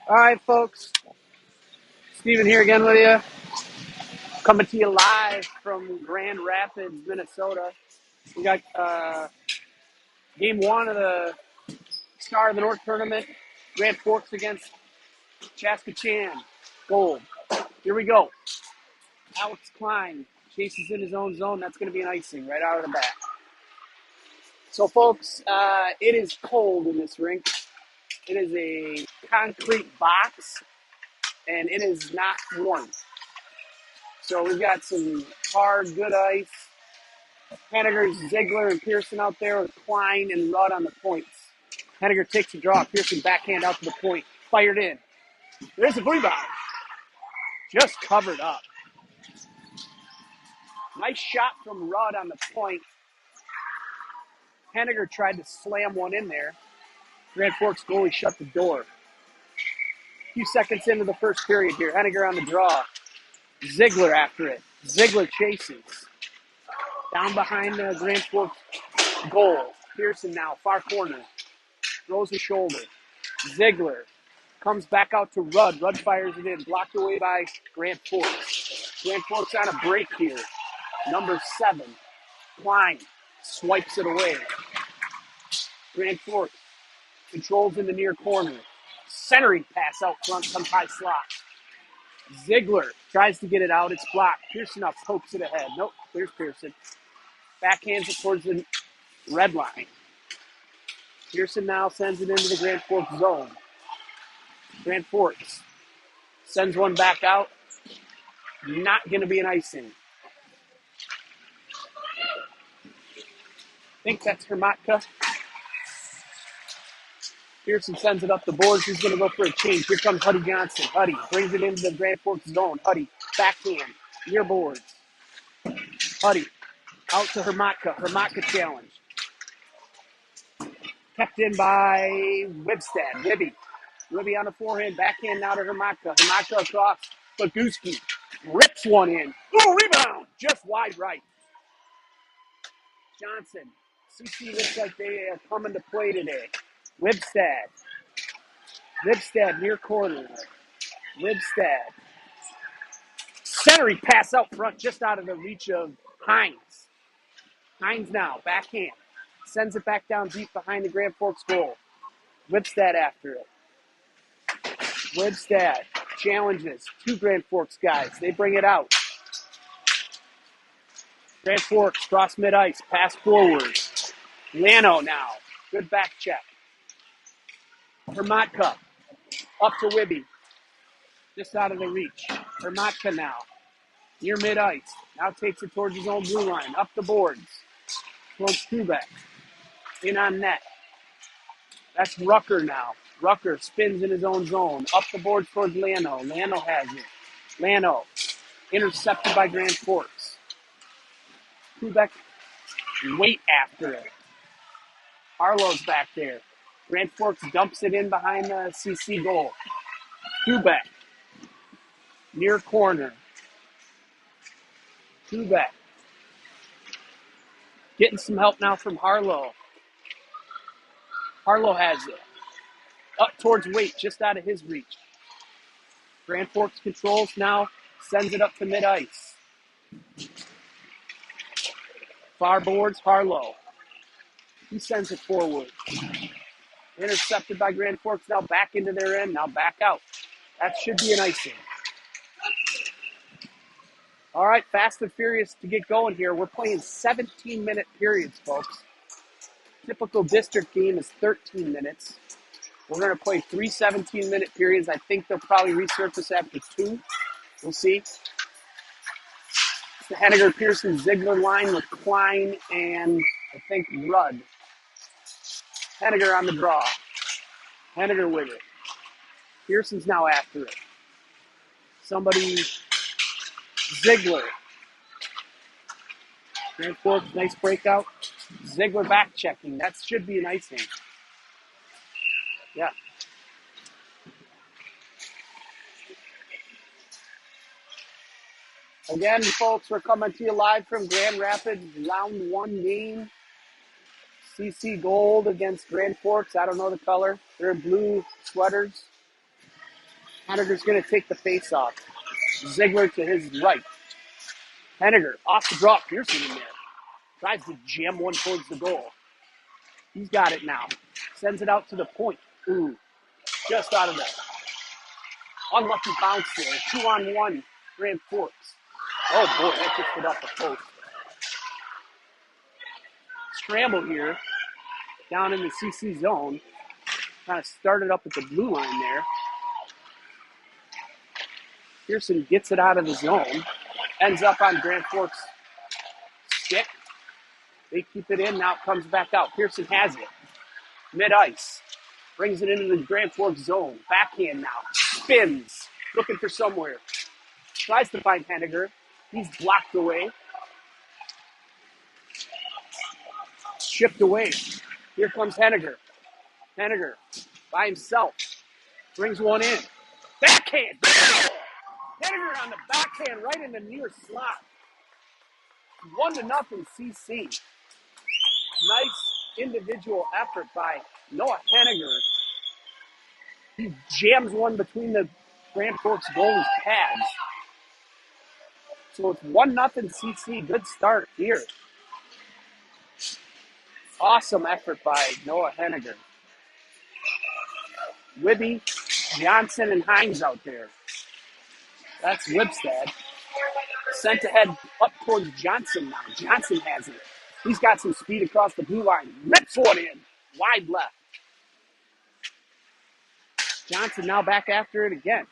All right, folks. Steven here again with you. Coming to you live from Grand Rapids, Minnesota. We got game one of the Star of the North tournament. Grand Forks against CCHA Gold. Here we go. Alex Klein chases in his own zone. That's going to be an icing right out of the bat. So, folks, it is cold in this rink. It is a concrete box, and it is not warm. So we've got some hard, good ice. Henniger, Ziegler, and Pearson out there with Klein and Rudd on the points. Henniger takes a draw. Pearson backhand out to the point. Fired in. There's the rebound. Just covered up. Nice shot from Rudd on the point. Henniger tried to slam one in there. Grand Forks goalie shut the door. A few seconds into the first period here. Henniger on the draw. Ziegler after it. Ziegler chases. Down behind the Grand Forks goal. Pearson now, far corner. Throws the shoulder. Ziegler comes back out to Rudd. Rudd fires it in. Blocked away by Grand Forks. Grand Forks on a break here. Number 7. Klein swipes it away. Grand Forks controls in the near corner. Centering pass out front, comes high slot. Ziegler tries to get it out. It's blocked. Pearson up, pokes it ahead. Nope, there's Pearson. Backhands it towards the red line. Pearson now sends it into the Grand Forks zone. Grand Forks sends one back out. Not going to be an icing. I think that's Hermatka. Pearson sends it up the boards. He's going to go for a change. Here comes Huddy Johnson. Huddy brings it into the Grand Forks zone. Huddy, backhand, near boards. Huddy, out to Hermatka. Hermatka challenged. Kept in by Wibstad. Wibby on the forehand. Backhand now to Hermatka. Hermatka across. Baguski rips one in. Ooh, rebound! Just wide right. Johnson. CC looks like they are coming to play today. Wibstad near corner. Wibstad. Centering pass out front, just out of the reach of Hines. Hines now, backhand. Sends it back down deep behind the Grand Forks goal. Wibstad after it. Wibstad challenges 2 Grand Forks guys. They bring it out. Grand Forks cross mid-ice, pass forward. Lano now. Good back check. Hermatka up to Wibby. Just out of the reach. Hermatka now. Near mid-ice. Now takes it towards his own blue line. Up the boards. Towards Kubek. In on net. That's Rucker now. Rucker spins in his own zone. Up the boards towards Lano. Lano has it. Lano intercepted by Grand Forks. Kubek wait after it. Harlow's back there. Grand Forks dumps it in behind the CC goal. Kubek. Near corner. Kubek. Getting some help now from Harlow. Harlow has it. Up towards Waite, just out of his reach. Grand Forks controls now, sends it up to mid-ice. Far boards, Harlow. He sends it forward. Intercepted by Grand Forks, now back into their end, now back out. That should be an icing. All right, fast and furious to get going here. We're playing 17-minute periods, folks. Typical district game is 13 minutes. We're going to play 3 17-minute periods. I think they'll probably resurface after 2. We'll see. It's the Henniger, Pearson, Ziegler line with Klein and I think Rudd. Henniger on the draw. Henniger with it. Pearson's now after it. Somebody, Ziegler. Grand Forks, nice breakout. Ziegler back checking. That should be an icing. Yeah. Again, folks, we're coming to you live from Grand Rapids, round 1 game. CC Gold against Grand Forks. I don't know the color. They're in blue sweaters. Henniger's going to take the face off. Ziegler to his right. Henniger off the draw. Pearson in there. Tries to jam one towards the goal. He's got it now. Sends it out to the point. Ooh, just out of there. Unlucky bounce there. 2-on-1 Grand Forks. Oh boy, that just hit off the post. Scramble here down in the CC zone. Kind of started up at the blue line there. Pearson gets it out of the zone. Ends up on Grand Forks' stick. They keep it in. Now it comes back out. Pearson has it. Mid-ice. Brings it into the Grand Forks zone. Backhand now. Spins. Looking for somewhere. Tries to find Henniger. He's blocked away. Shipped away. Here comes Henniger. Henniger by himself. Brings one in. Backhand. Henniger on the backhand right in the near slot. 1-0 CC. Nice individual effort by Noah Henniger. He jams one between the Grand Forks goalie's pads. So it's 1-0 CC. Good start here. Awesome effort by Noah Henniger. Wibby, Johnson, and Hines out there. That's Wibstad. Sent ahead up towards Johnson now. Johnson has it. He's got some speed across the blue line. Rips one in. Wide left. Johnson now back after it again.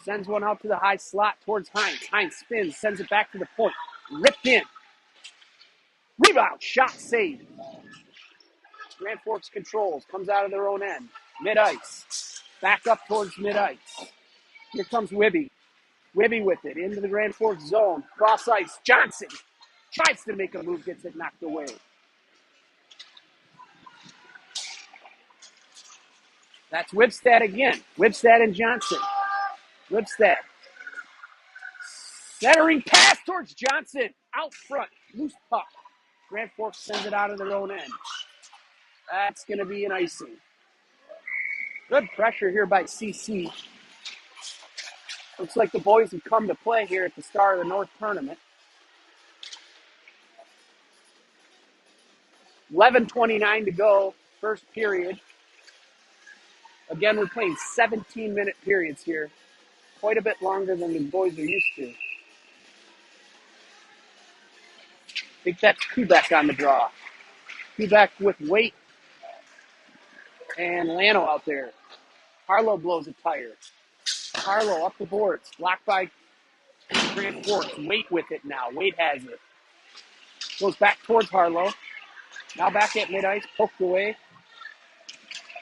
Sends one out to the high slot towards Hines. Hines spins, sends it back to the point. Ripped in. Rebound. Shot saved. Grand Forks controls. Comes out of their own end. Mid-ice. Back up towards mid-ice. Here comes Wibby. Wibby with it. Into the Grand Forks zone. Cross ice. Johnson tries to make a move. Gets it knocked away. That's Wibstad again. Wibstad and Johnson. Wibstad. Centering pass towards Johnson. Out front. Loose puck. Grand Forks sends it out of their own end. That's going to be an icing. Good pressure here by CC. Looks like the boys have come to play here at the start of the North Tournament. 11:29 to go. First period. Again, we're playing 17-minute periods here. Quite a bit longer than the boys are used to. I think that's Kubek on the draw. Kubek with weight and Lano out there. Harlow blows a tire. Harlow up the boards. Blocked by Grand Forks. Wait with it now. Wait has it. Goes back towards Harlow. Now back at mid-ice. Poked away.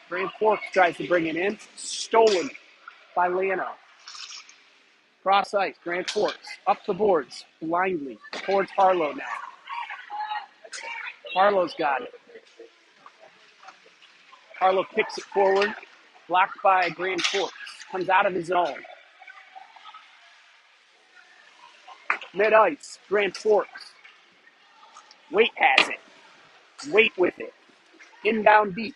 Grand Forks tries to bring it in. Stolen by Lano. Cross ice. Grand Forks. Up the boards. Blindly. Towards Harlow now. Harlow's got it. Harlow kicks it forward. Blocked by Grand Forks. Comes out of his zone. Mid-ice. Grand Forks. Wait has it. Wait with it. In down deep.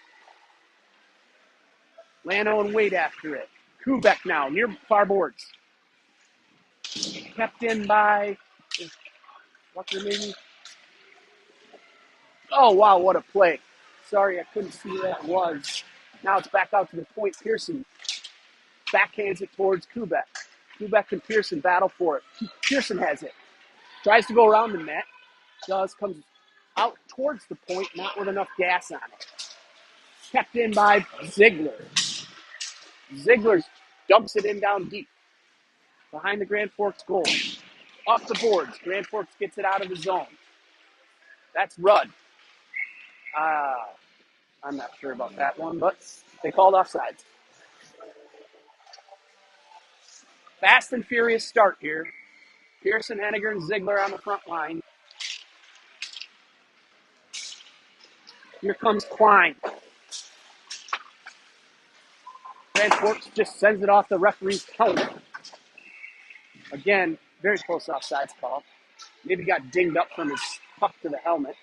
Lano and Wade after it. Kubek now, near far boards. Kept in by, what's her name? Oh, wow, what a play. Sorry, I couldn't see where that was. Now it's back out to the point. Pearson backhands it towards Kubek. Kubek and Pearson battle for it. Pearson has it. Tries to go around the net. Comes out towards the point, not with enough gas on it. Kept in by Ziegler. Ziegler dumps it in down deep. Behind the Grand Forks goal. Off the boards. Grand Forks gets it out of the zone. That's Rudd. I'm not sure about that one, but they called offsides. Fast and furious start here. Pearson, Henniger, and Ziegler on the front line. Here comes Klein. Grand Forks just sends it off the referee's helmet. Again, very close offsides call. Maybe got dinged up from his puck to the helmet.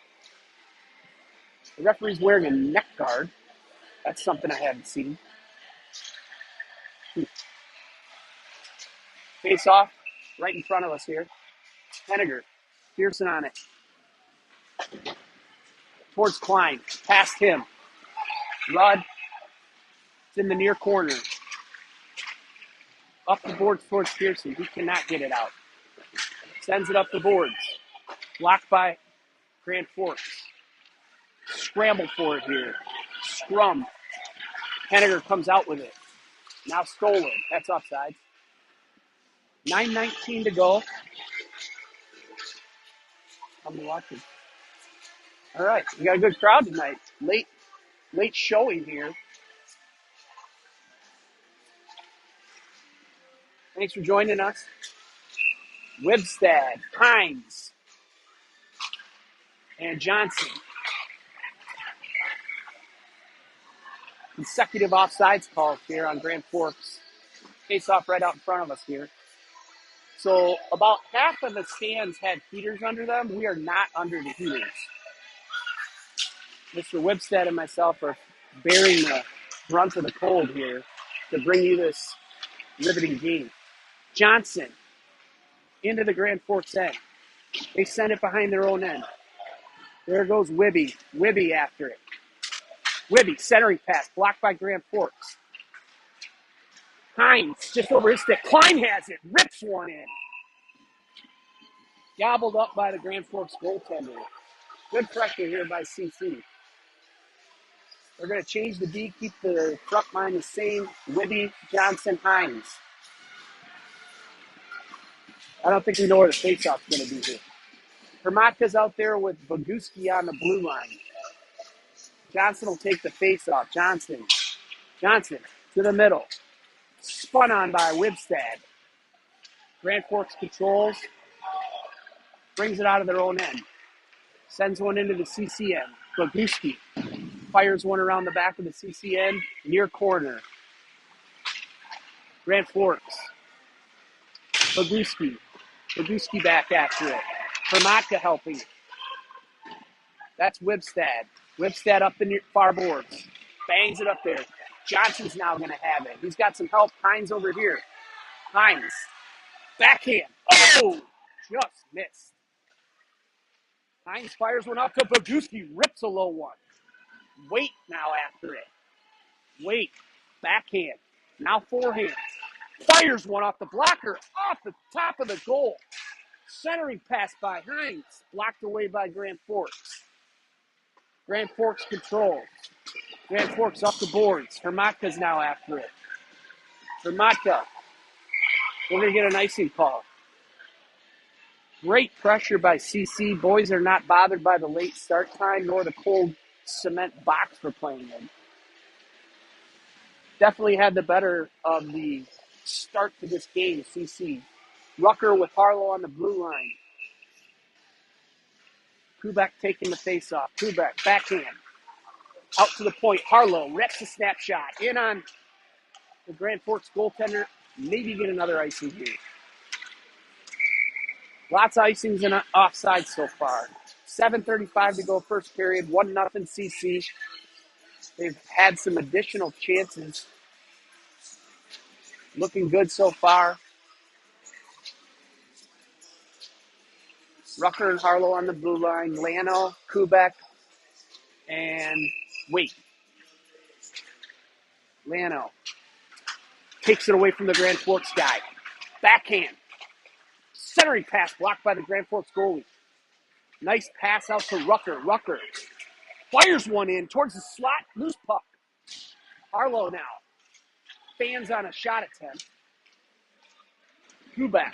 The referee's wearing a neck guard. That's something I haven't seen. Face off, right in front of us here. Henniger, Pearson on it. Towards Klein, past him. Rudd, it's in the near corner. Up the boards towards Pearson. He cannot get it out. Sends it up the boards. Blocked by Grand Forks. Scramble for it here. Scrum. Henniger comes out with it. Now stolen. That's offside. 9:19 to go. I'm watching. All right, we got a good crowd tonight. Late showing here. Thanks for joining us. Wibstad, Hines, and Johnson. Consecutive offsides calls here on Grand Forks. Face off right out in front of us here. So about half of the stands had heaters under them. We are not under the heaters. Mr. Wibstad and myself are bearing the brunt of the cold here to bring you this riveting game. Johnson into the Grand Forks end. They send it behind their own end. There goes Wibby. Wibby after it. Wibby, centering pass, blocked by Grand Forks. Hines, just over his stick. Klein has it, rips one in. Gobbled up by the Grand Forks goaltender. Good pressure here by CC. They're going to change the D, keep the front line the same. Wibby, Johnson, Hines. I don't think we know where the faceoff's going to be here. Hermatka's out there with Boguski on the blue line. Johnson will take the faceoff. Johnson to the middle. Spun on by Wibstad. Grand Forks controls. Brings it out of their own end. Sends one into the CC end. Boguski fires one around the back of the CC end. Near corner. Grand Forks. Boguski back after it. Hermatka helping. That's Wibstad. Wibstad up the near far boards. Bangs it up there. Johnson's now going to have it. He's got some help. Hines over here. Hines. Backhand. Oh! Just missed. Hines fires one up to Boguski. Rips a low one. Wait now after it. Wait. Backhand. Now forehand. Fires one off the blocker. Off the top of the goal. Centering pass by Hines. Blocked away by Grand Forks. Grand Forks controls. Grand Forks up the boards. Hermatka's now after it. Hermatka. We're going to get an icing call. Great pressure by CC. Boys are not bothered by the late start time nor the cold cement box we're playing in. Definitely had the better of the start to this game, CC. Rucker with Harlow on the blue line. Kubek taking the face-off. Kubek, backhand. Out to the point. Harlow reps the snapshot. In on the Grand Forks goaltender. Maybe get another icing here. Lots of icings and offsides so far. 7:35 to go first period. 1-0 CC. They've had some additional chances. Looking good so far. Rucker and Harlow on the blue line. Lano, Kubek, and Wait. Lano takes it away from the Grand Forks guy. Backhand. Centering pass blocked by the Grand Forks goalie. Nice pass out to Rucker. Rucker fires one in towards the slot. Loose puck. Harlow now. Fans on a shot attempt. Kubek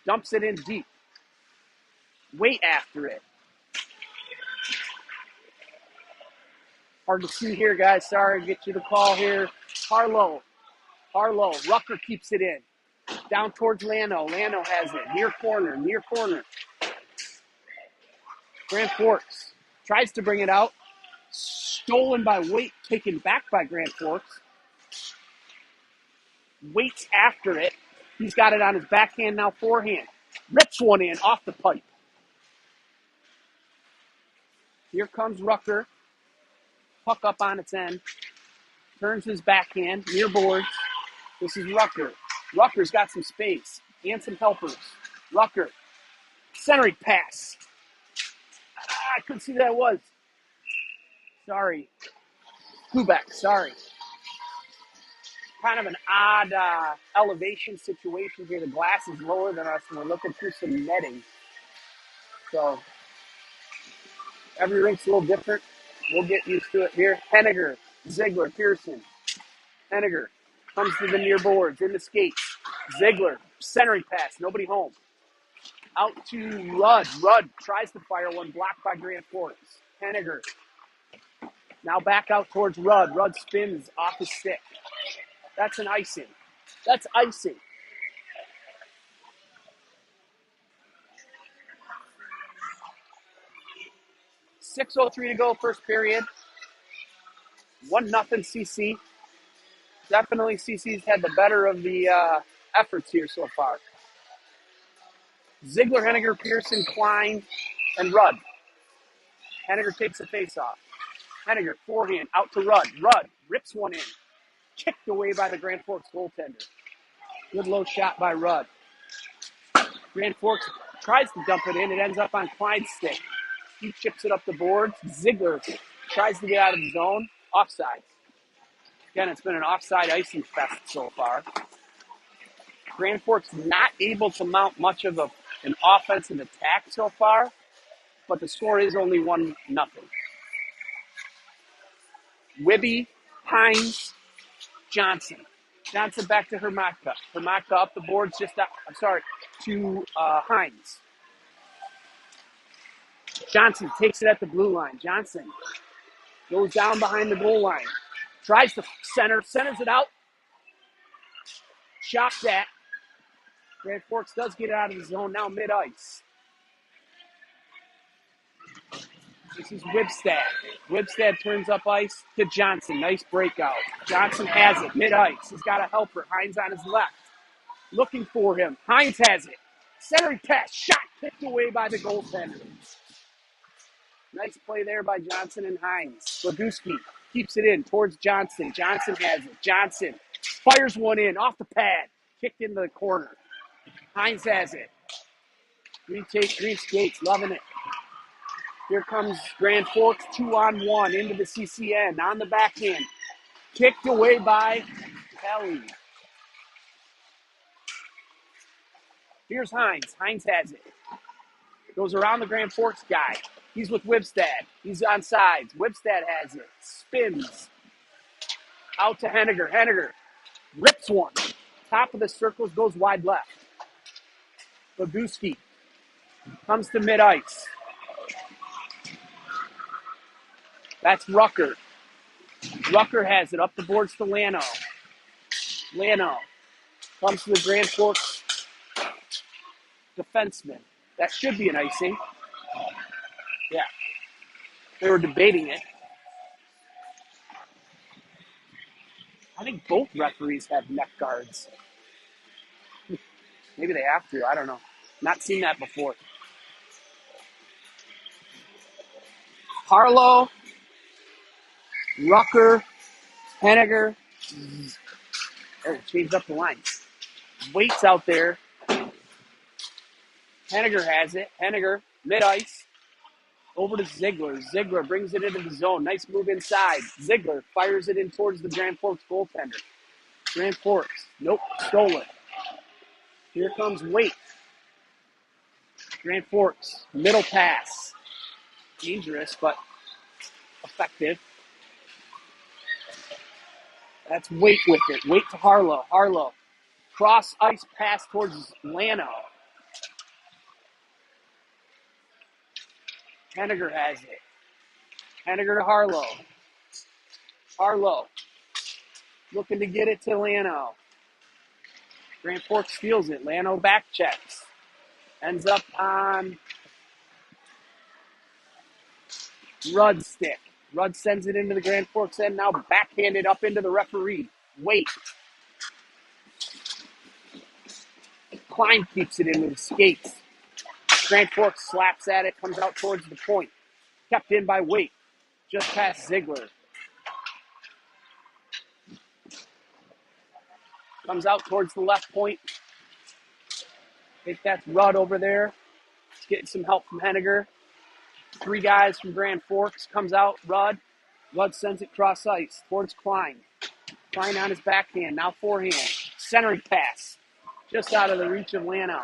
dumps it in deep. Wait after it. Hard to see here, guys. Sorry to get you the call here. Harlow. Rucker keeps it in. Down towards Lano. Lano has it. Near corner. Grand Forks tries to bring it out. Stolen by Waite. Taken back by Grand Forks. Waits after it. He's got it on his backhand, now forehand. Rips one in off the pipe. Here comes Rucker. Puck up on its end. Turns his backhand, near boards. This is Rucker. Rucker's got some space. and some helpers. Rucker, centering pass. I couldn't see who that was. Sorry. Kubek, sorry. Kind of an odd elevation situation here. The glass is lower than us, and we're looking through some netting. So every rink's a little different. We'll get used to it here. Henniger, Ziegler, Pearson. Henniger comes to the near boards, in the skates. Ziegler, centering pass, nobody home. Out to Rudd. Rudd tries to fire one, blocked by Grand Forks. Henniger. Now back out towards Rudd. Rudd spins off his stick. That's an icing. That's icing. 6:03 to go, first period. 1-0 CC. Definitely CC's had the better of the efforts here so far. Ziegler, Henniger, Pearson, Klein, and Rudd. Henniger takes the face-off. Henniger, forehand, out to Rudd. Rudd rips one in. Kicked away by the Grand Forks goaltender. Good low shot by Rudd. Grand Forks tries to dump it in. It ends up on Klein's stick. He chips it up the board. Ziegler tries to get out of the zone. Offside. Again, it's been an offside icing fest so far. Grand Forks not able to mount much of an offensive attack so far, but the score is only 1-0. Wibby, Hines, Johnson. Johnson back to Hermatka. Hermatka up the boards to Hines. Johnson takes it at the blue line. Johnson goes down behind the goal line. Tries to centers it out. Shocked at. Grand Forks does get it out of the zone, now mid-ice. This is Wibstad. Wibstad turns up ice to Johnson. Nice breakout. Johnson has it, mid-ice. He's got a helper. Hines on his left. Looking for him. Hines has it. Centering pass, shot kicked away by the goaltender. Nice play there by Johnson and Hines. Laguski keeps it in towards Johnson. Johnson has it. Johnson fires one in off the pad. Kicked into the corner. Hines has it. Green skates, loving it. Here comes Grand Forks 2-on-1 into the CCN on the backhand. Kicked away by Kelly. Here's Hines. Hines has it. Goes around the Grand Forks guy. He's with Wibstad. He's on sides. Wibstad has it. Spins. Out to Henniger. Henniger rips one. Top of the circles goes wide left. Laguski comes to mid-ice. That's Rucker. Rucker has it up the boards to Lano. Lano comes to the Grand Forks defenseman. That should be an icing. Yeah. They were debating it. I think both referees have neck guards. Maybe they have to. I don't know. Not seen that before. Harlow, Rucker, Henniger. Changed up the lines. Waits out there. Henniger has it. Henniger, mid-ice. Over to Ziegler. Ziegler brings it into the zone. Nice move inside. Ziegler fires it in towards the Grand Forks goaltender. Grand Forks. Nope. Stolen. Here comes Waite. Grand Forks. Middle pass. Dangerous, but effective. That's Waite with it. Waite to Harlow. Harlow. Cross ice pass towards Lano. Henniger has it. Henniger to Harlow. Harlow looking to get it to Lano. Grand Forks steals it. Lano back checks. Ends up on Rudd's stick. Rudd sends it into the Grand Forks end. Now backhanded up into the referee. Wait. Klein keeps it in with his skates. Grand Forks slaps at it. Comes out towards the point. Kept in by Waite. Just past Ziegler. Comes out towards the left point. I think that's Rudd over there. He's getting some help from Henniger. 3 guys from Grand Forks comes out. Rudd. Rudd sends it cross ice towards Klein. Klein on his backhand. Now forehand. Centering pass. Just out of the reach of Lanow.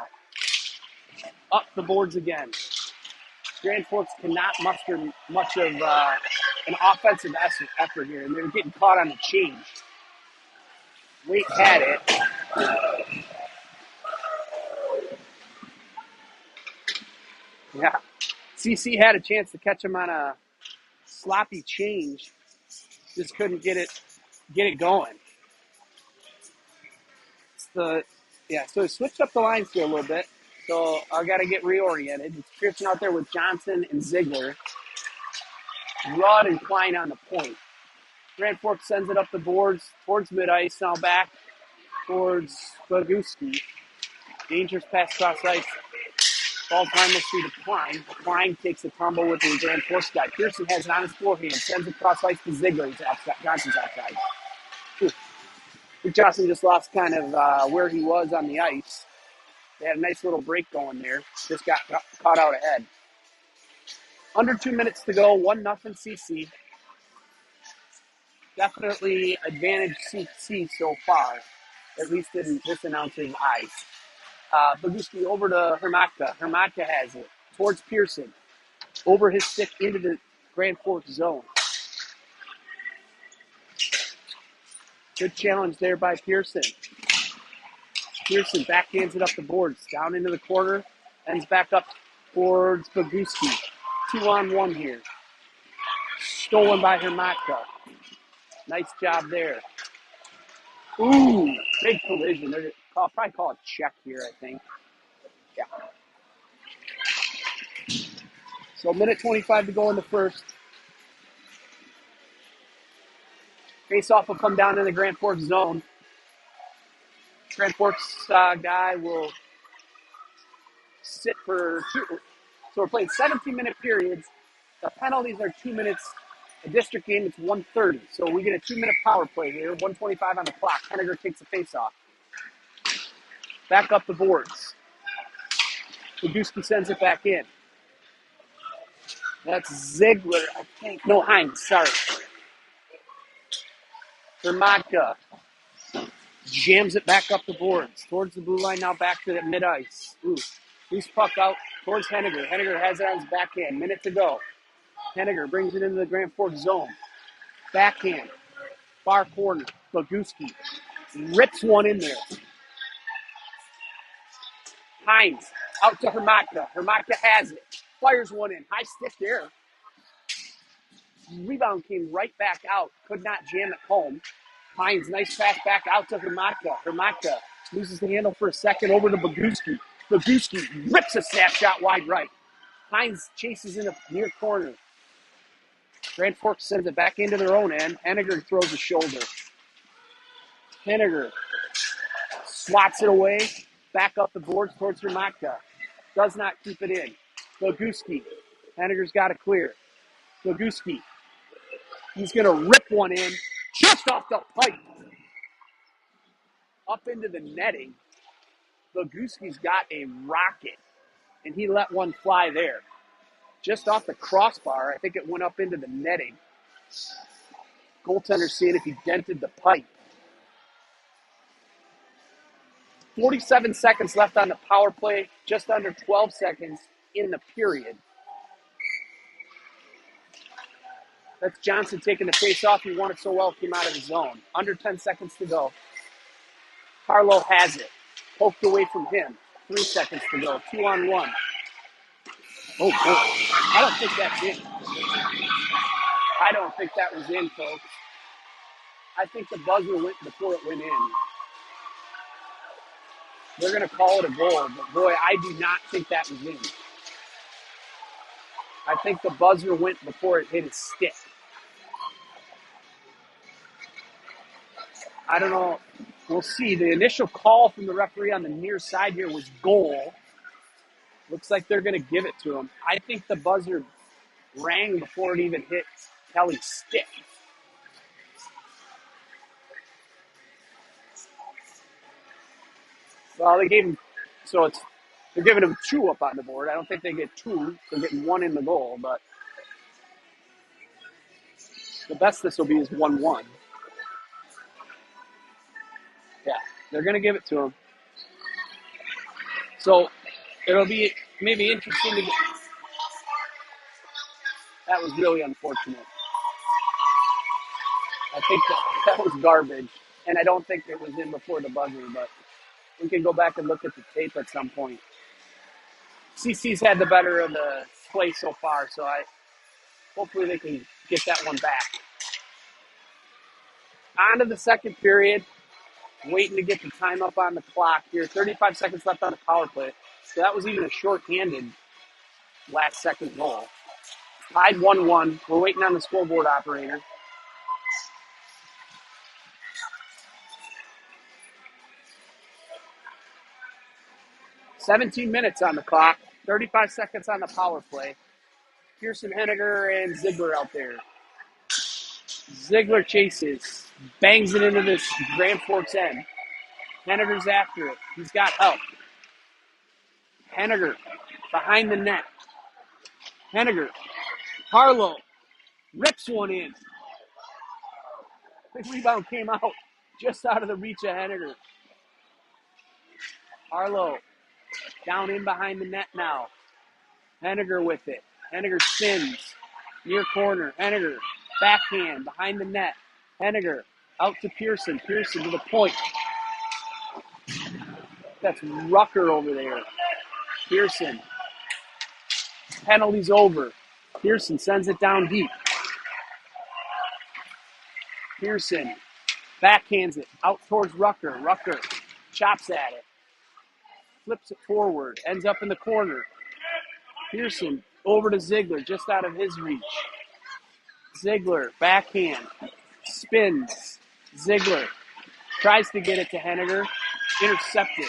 Up the boards again. Grand Forks cannot muster much of an offensive effort here, and they're getting caught on the change. Wait had it. Yeah. CC had a chance to catch him on a sloppy change. Just couldn't get it going. So he switched up the lines here a little bit. So I got to get reoriented. It's Pearson out there with Johnson and Ziegler. Rudd and Klein on the point. Grand Forks sends it up the boards towards mid-ice. Now back towards Boguski. Dangerous pass cross ice. Ball timelessly to Klein. Klein takes a tumble with the Grand Forks guy. Pearson has it on his forehand. Sends it cross ice to Ziegler. He's outside. Johnson's outside. Johnson just lost kind of where he was on the ice. They had a nice little break going there. Just got caught out ahead. Under 2 minutes to go. 1-0 CC. Definitely advantage CC so far, at least in this announcer's eyes. Boguski over to Hermatka. Hermatka has it towards Pearson. Over his stick into the Grand Forks zone. Good challenge there by Pearson. Pearson backhands it up the boards, down into the corner, ends back up towards Boguski. 2-on-1 here. Stolen by Hermatka. Nice job there. Ooh, big collision. They're probably call it check here, I think. Yeah. So 1:25 to go in the first. Face-off will come down in the Grand Forks zone. Grand Forks guy will sit for 2. So we're playing 17-minute periods. The penalties are 2 minutes. A district game, it's 1:30. So we get a 2-minute power play here. 1:25 on the clock. Henniger takes the face-off. Back up the boards. Boguski sends it back in. That's Ziegler, I think. No, Hines, sorry. Hermatka jams it back up the boards. Towards the blue line, now back to the mid-ice. Ooh, loose puck out towards Henniger. Henniger has it on his backhand. Minute to go. Henniger brings it into the Grand Forks zone. Backhand. Far corner. Boguski rips one in there. Hines out to Hermatka. Hermatka has it. Fires one in. High stick there. Rebound came right back out. Could not jam it home. Hines, nice pass back out to Hermatka. Hermatka loses the handle for a second over to Boguski. Boguski rips a snapshot wide right. Hines chases in the near corner. Grand Forks sends it back into their own end. Henniger throws a shoulder. Henniger swats it away. Back up the boards towards Hermatka. Does not keep it in. Boguski. Henniger's got it clear. Boguski. He's going to rip one in just off the pipe. Up into the netting. Boguski's got a rocket, and he let one fly there. Just off the crossbar, I think it went up into the netting. Goaltender seeing if he dented the pipe. 47 seconds left on the power play, just under 12 seconds in the period. That's Johnson taking the face off. He won it so well, came out of the zone. Under 10 seconds to go. Carlo has it. Poked away from him. 3 seconds to go. 2-on-1. Oh, boy. I don't think that's in. I don't think that was in, folks. I think the buzzer went before it went in. They're going to call it a goal, but boy, I do not think that was in. I think the buzzer went before it hit his stick. I don't know. We'll see. The initial call from the referee on the near side here was goal. Looks like they're going to give it to him. I think the buzzer rang before it even hit Kelly's stick. Well, they gave him, so it's They're giving them 2 up on the board. I don't think they get 2. They're getting 1 in the goal, but the best this will be is 1-1. Yeah, they're going to give it to them. So it'll be maybe interesting to get. That was really unfortunate. I think that was garbage, and I don't think it was in before the buzzer, but we can go back and look at the tape at some point. CC's had the better of the play so far, so hopefully they can get that one back. On to the second period, waiting to get the time up on the clock here. 35 seconds left on the power play. So that was even a short-handed last second goal. Tied 1-1. We're waiting on the scoreboard operator. "17 minutes on the clock, 35 seconds on the power play. Pearson, Henniger, and Ziegler out there. Ziegler chases, bangs it into this Grand Forks end. Henniger's after it. He's got help. Henniger behind the net. Henniger, Harlow, rips one in. The rebound came out just out of the reach of Henniger. Harlow down in behind the net now. Henniger with it. Henniger spins. Near corner. Henniger. Backhand behind the net. Henniger out to Pearson. Pearson to the point. That's Rucker over there. Pearson. Penalty's over. Pearson sends it down deep. Pearson backhands it out towards Rucker. Rucker chops at it. Flips it forward. Ends up in the corner. Pearson over to Ziegler, just out of his reach. Ziegler, backhand, spins. Ziegler tries to get it to Henniger. Intercepted.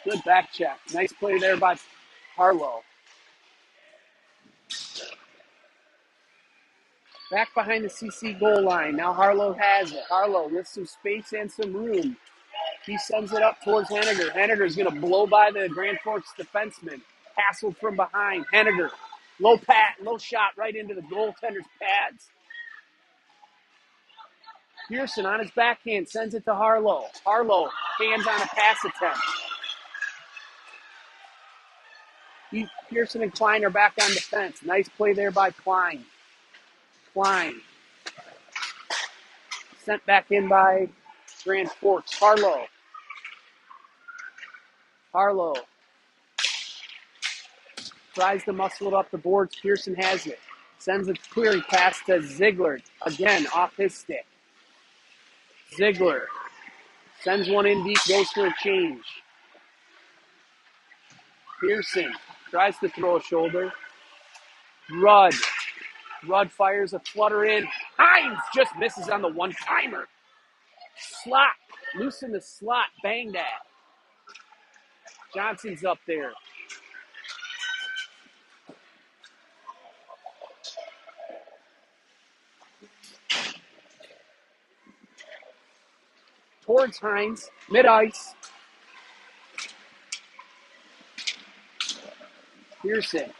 Good back check. Nice play there by Harlow. Back behind the CC goal line. Now Harlow has it. Harlow with some space and some room. He sends it up towards Henniger. Henniger's going to blow by the Grand Forks defenseman. Hassled from behind. Henniger, low shot right into the goaltender's pads. Pearson on his backhand sends it to Harlow. Harlow hands on a pass attempt. Pearson and Klein are back on defense. Nice play there by Klein. Klein sent back in by Grand Forks. Harlow tries to muscle it up the boards. Pearson has it. Sends a query pass to Ziegler. Again, off his stick. Ziegler sends one in deep, goes for a change. Pearson tries to throw a shoulder. Rudd fires a flutter in. Hines just misses on the one-timer. Slot. Loose in the slot. Banged at. Johnson's up there. Towards Hines. Mid-ice. Pearson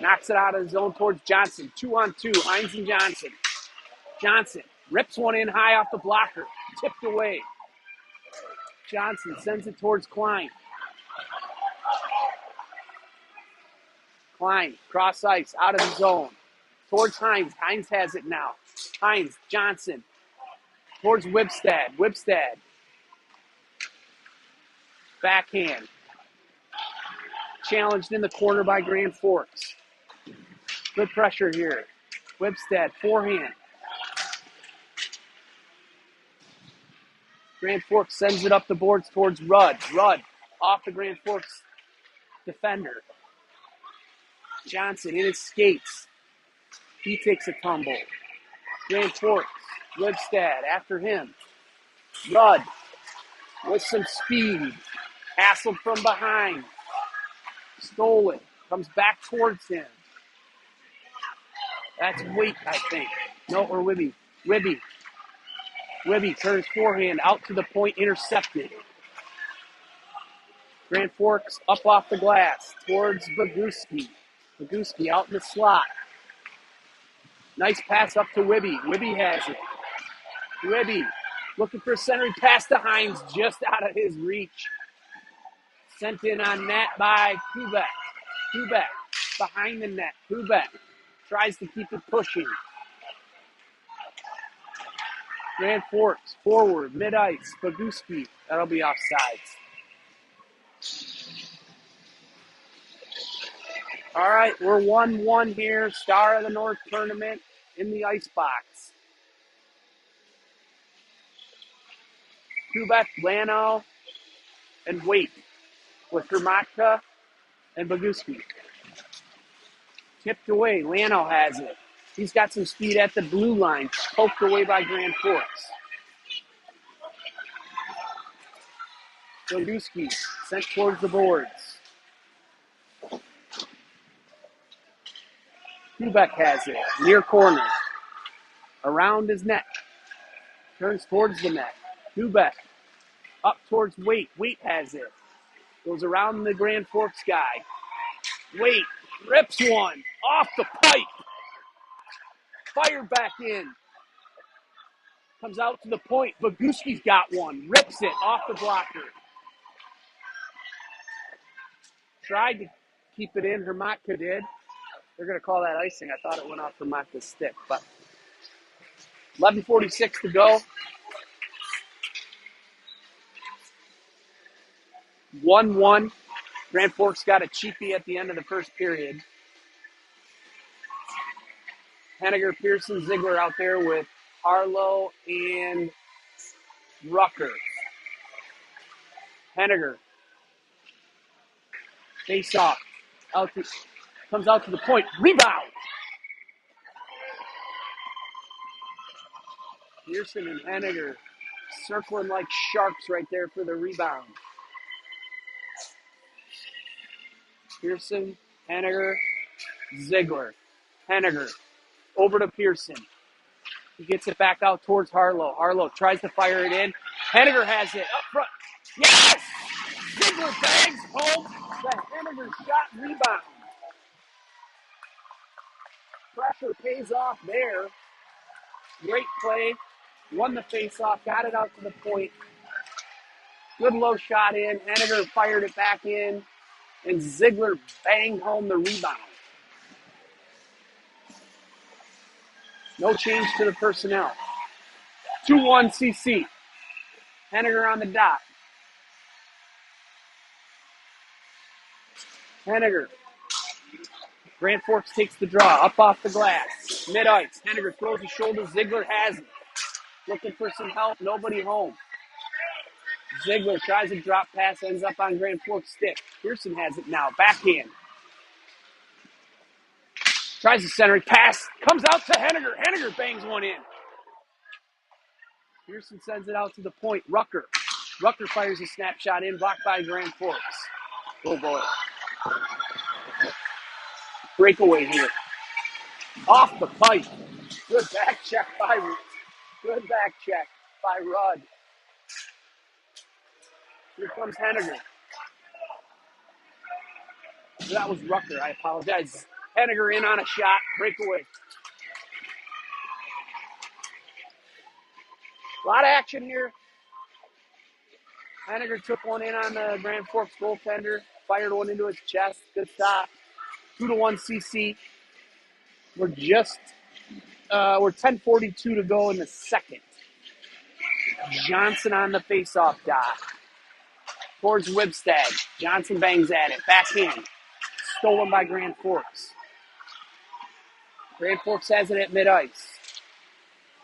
knocks it out of the zone towards Johnson. 2-on-2. Hines and Johnson. Johnson rips one in high off the blocker. Tipped away. Johnson sends it towards Klein. Klein, cross ice, out of the zone. Towards Hines. Hines has it now. Hines, Johnson. Towards Wibstad. Wibstad. Backhand. Challenged in the corner by Grand Forks. Good pressure here. Wibstad, forehand. Grand Forks sends it up the boards towards Rudd. Rudd off the Grand Forks defender. Johnson in his skates. He takes a tumble. Grand Forks, Wibstad after him. Rudd with some speed. Hassled from behind. Stole it. Comes back towards him. That's Waite, I think. No, or Wibby. Wibby turns forehand out to the point, intercepted. Grand Forks up off the glass towards Boguski. Boguski out in the slot. Nice pass up to Wibby. Wibby has it. Wibby looking for a centering pass to Hines, just out of his reach. Sent in on net by Kubek. Kubek behind the net. Kubek tries to keep it pushing. Grand Forks forward, mid-ice. Boguski. That'll be offsides. All right, we're 1-1 here. Star of the North tournament in the ice box. Kubek, Lano, and Waite with Hermatka and Boguski. Tipped away. Lano has it. He's got some speed at the blue line. Poked away by Grand Forks. Boguski sent towards the boards. Kubek has it. Near corner. Around his net. Turns towards the net. Kubek up towards Waite. Waite has it. Goes around the Grand Forks guy. Waite rips one off the pipe. Fired back in. Comes out to the point. Boguski's got one. Rips it off the blocker. Tried to keep it in. Hermatka did. They're going to call that icing. I thought it went off Hermatka's stick. But 11:46 to go. 1-1. Grand Forks got a cheapie at the end of the first period. Henniger, Pearson, Ziegler out there with Harlow and Rucker. Henniger. Face off. Comes out to the point. Rebound. Pearson and Henniger circling like sharks right there for the rebound. Pearson, Henniger, Ziegler. Henniger over to Pearson. He gets it back out towards Harlow. Harlow tries to fire it in. Henniger has it up front. Yes! Ziegler bags home the Henniger shot rebound. Pressure pays off there. Great play. Won the face-off. Got it out to the point. Good low shot in. Henniger fired it back in. And Ziegler banged home the rebound. No change to the personnel. 2-1 CC. Henniger on the dot. Henniger. Grand Forks takes the draw. Up off the glass. Mid-ice. Henniger throws his shoulder. Ziegler has it. Looking for some help. Nobody home. Ziegler tries a drop pass. Ends up on Grand Forks' stick. Pearson has it now. Backhand. Tries a centering pass. Comes out to Henniger. Henniger bangs one in. Pearson sends it out to the point. Rucker. Rucker fires a snapshot in. Blocked by Grand Forks. Oh, boy. Breakaway here. Off the pipe. Good back check by Rudd. Here comes Henniger. That was Rucker. I apologize. Henniger in on a shot. Breakaway. A lot of action here. Henniger took one in on the Grand Forks goaltender. Fired one into his chest. Good stop. 2-1 CC. We're 10:42 to go in the second. Johnson on the faceoff dot. Towards Wibstad. Johnson bangs at it. Backhand. Stolen by Grand Forks. Grand Forks has it at mid-ice.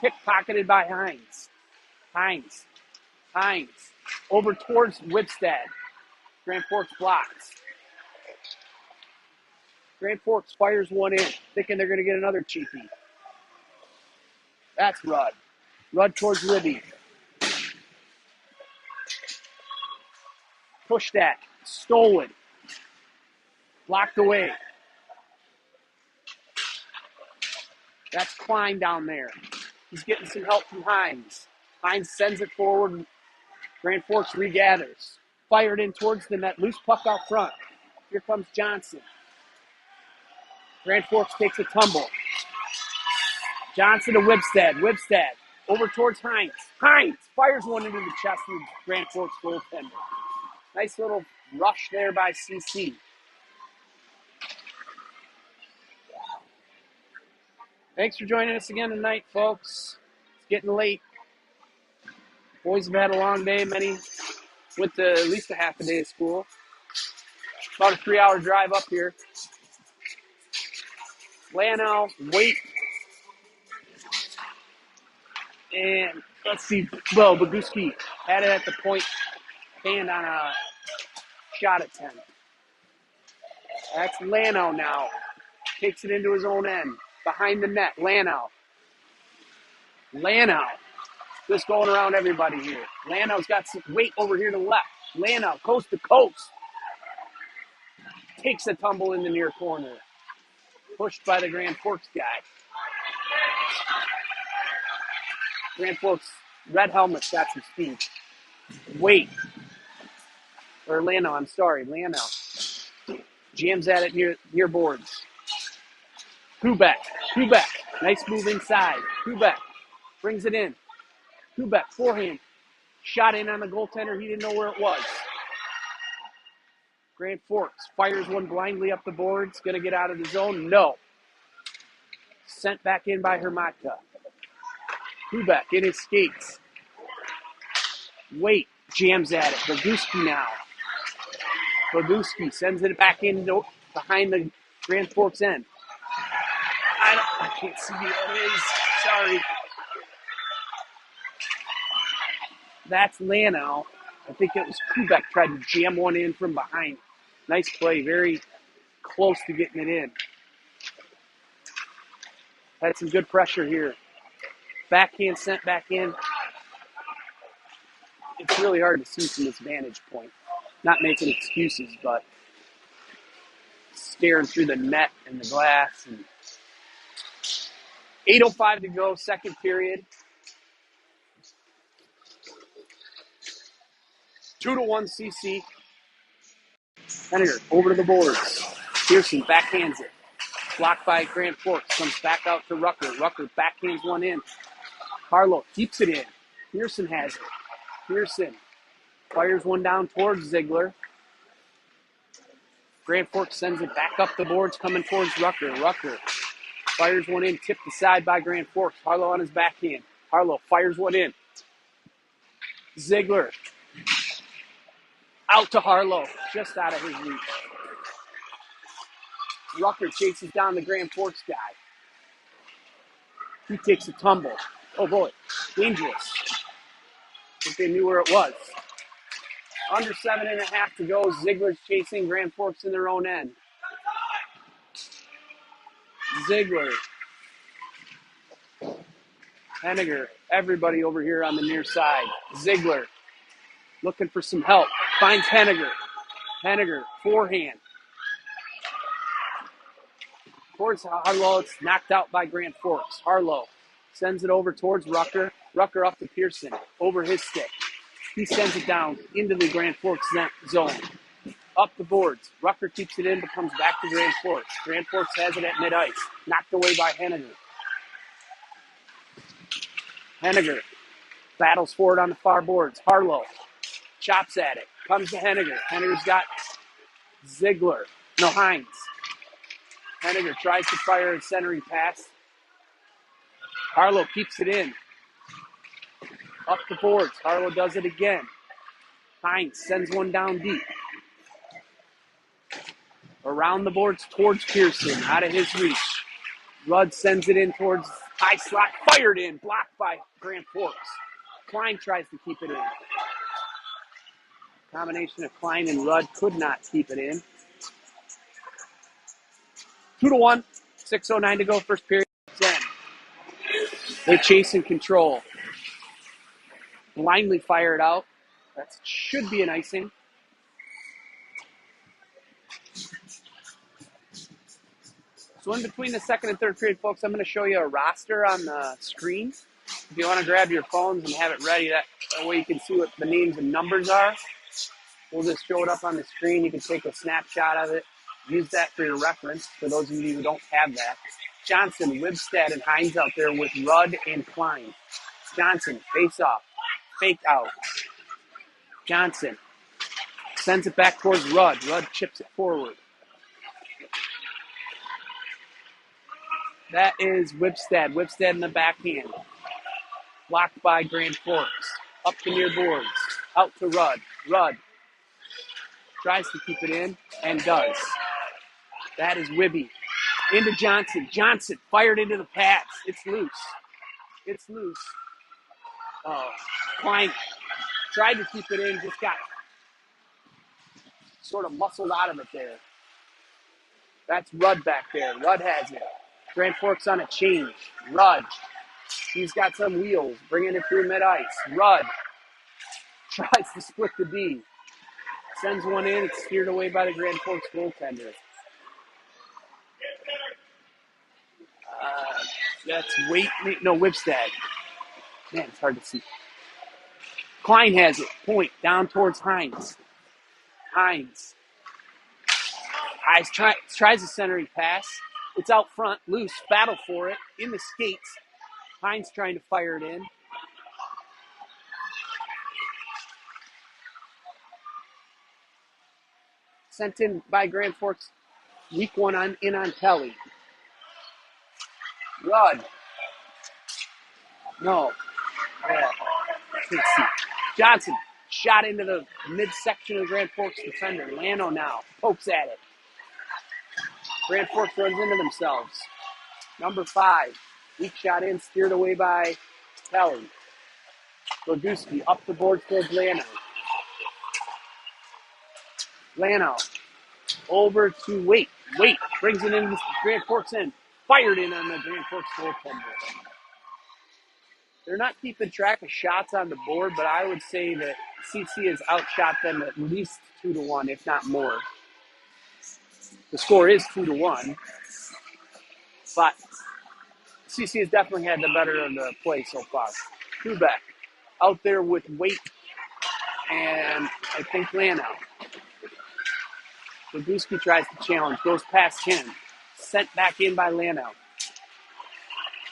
Pickpocketed by Hines. Hines. Over towards Wibstad. Grand Forks blocks. Grand Forks fires one in, thinking they're going to get another cheapie. That's Rudd. Rudd towards Libby. Push that. Stolen. Blocked away. That's Klein down there. He's getting some help from Hines. Hines sends it forward. Grand Forks regathers. Fired in towards the net. Loose puck out front. Here comes Johnson. Grand Forks takes a tumble. Johnson to Wibstad. Wibstad over towards Hines. Hines fires one into the chest of the Grand Forks goaltender. Nice little rush there by CC. Thanks for joining us again tonight, folks. It's getting late. Boys have had a long day. Many went to at least a half a day of school. About a 3-hour drive up here. Lano, Wait, and let's see. Well, Boguski had it at the point, hand on a shot attempt. That's Lano now. Takes it into his own end. Behind the net, Lano. Just going around everybody here. Lano's got some weight over here to the left. Lano, coast to coast. Takes a tumble in the near corner. Pushed by the Grand Forks guy. Grand Forks red helmet's got some speed. Lano, Lano. Jams at it near boards. Kubek. Nice move inside. Kubek brings it in. Kubek, forehand. Shot in on the goaltender. He didn't know where it was. Grand Forks fires one blindly up the boards. Going to get out of the zone? No. Sent back in by Hermatka. Kubek in his skates. Wait, jams at it. Boguski now. Boguski sends it back in behind the Grand Forks end. I can't see who that is. Sorry. That's Lano. I think it was Kubek tried to jam one in from behind. Nice play. Very close to getting it in. Had some good pressure here. Backhand sent back in. It's really hard to see from this vantage point. Not making excuses, but staring through the net and the glass. And 8:05 to go, second period. 2-1 CC. Henniger over to the boards. Pearson backhands it. Blocked by Grand Forks. Comes back out to Rucker. Rucker backhands one in. Harlow keeps it in. Pearson has it. Pearson fires one down towards Ziegler. Grand Forks sends it back up the boards coming towards Rucker. Rucker fires one in, tipped aside by Grand Forks. Harlow on his backhand. Harlow fires one in. Ziegler out to Harlow, just out of his reach. Rucker chases down the Grand Forks guy. He takes a tumble. Oh boy, dangerous. I think they knew where it was. Under 7.5 to go. Ziegler's chasing Grand Forks in their own end. Ziegler. Henniger. Everybody over here on the near side. Ziegler looking for some help. Finds Henniger. Henniger, forehand. Towards Harlow. It's knocked out by Grand Forks. Harlow sends it over towards Rucker. Rucker up to Pearson. Over his stick. He sends it down into the Grand Forks zone. Up the boards. Rucker keeps it in, but comes back to Grand Forks. Grand Forks has it at mid-ice. Knocked away by Henniger. Henniger battles forward on the far boards. Harlow chops at it. Comes to Henniger. Henniger's got Ziegler. No, Hines. Henniger tries to fire a centering pass. Harlow keeps it in. Up the boards. Harlow does it again. Hines sends one down deep. Around the boards towards Pearson. Out of his reach. Rudd sends it in towards high slot. Fired in. Blocked by Grand Forks. Klein tries to keep it in. Combination of Klein and Rudd could not keep it in. 2-1. 6:09 to go. First period. 10. They chase and control. Blindly fire it out. That should be an icing. So in between the second and third period, folks, I'm going to show you a roster on the screen. If you want to grab your phones and have it ready, that way you can see what the names and numbers are. We'll just show it up on the screen. You can take a snapshot of it. Use that for your reference, for those of you who don't have that. Johnson, Wibstad, and Hines out there with Rudd and Klein. Johnson, face off, fake out. Johnson sends it back towards Rudd. Rudd chips it forward. That is Wibstad. Wibstad in the backhand. Blocked by Grand Forks. Up the near boards. Out to Rudd. Rudd tries to keep it in and does. That is Wibby. Into Johnson. Johnson fired into the pads. It's loose. It's loose. Klein tried to keep it in, just got sort of muscled out of it there. That's Rudd back there. Rudd has it. Grand Forks on a change. Rudd. He's got some wheels. Bringing it through mid-ice. Rudd tries to split the D. Sends one in. It's steered away by the Grand Forks goaltender. That's Wibstad. Man, it's hard to see. Klein has it. Point down towards Hines. Hines tries a centering pass. It's out front, loose, battle for it, in the skates. Hines trying to fire it in. Sent in by Grand Forks, weak one on Kelly. Rudd. No. Yeah. Let's see. Johnson shot into the midsection of the Grand Forks defender. Lano now pokes at it. Grand Forks runs into themselves. Number 5. Weak shot in, steered away by Kelly. Roguski up the board towards Lano. Lano over to Wait. Wait brings it in. Grand Forks in. Fired in on the Grand Forks goaltender. They're not keeping track of shots on the board, but I would say that CC has outshot them at least 2-1, if not more. The score is 2-1, but CC has definitely had the better of the play so far. Kubek out there with Wait and I think Lano. Roguski tries to challenge, goes past him. Sent back in by Lano.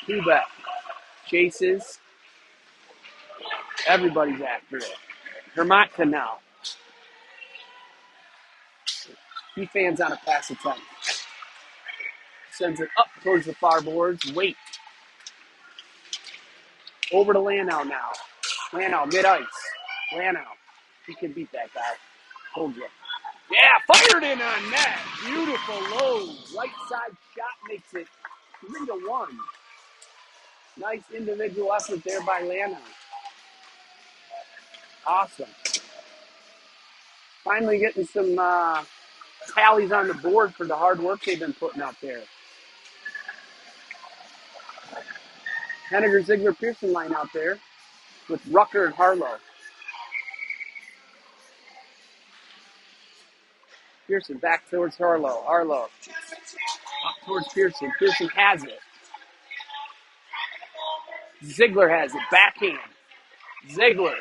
Kubek chases. Everybody's after it. Hermatka now. He fans on a pass attempt. Sends it up towards the far boards. Wait. Over to Lano now. Lano, mid-ice. Lano. He can beat that guy. Told you. Yeah, fired in on net. Beautiful low. Right side shot makes it 3-1. Nice individual effort there by Lano. Awesome. Finally getting some tallies on the board for the hard work they've been putting out there. Henniger, Ziegler, Pearson line out there with Rucker and Harlow. Pearson back towards Harlow. Harlow up towards Pearson. Pearson has it. Ziegler has it. Backhand. Ziegler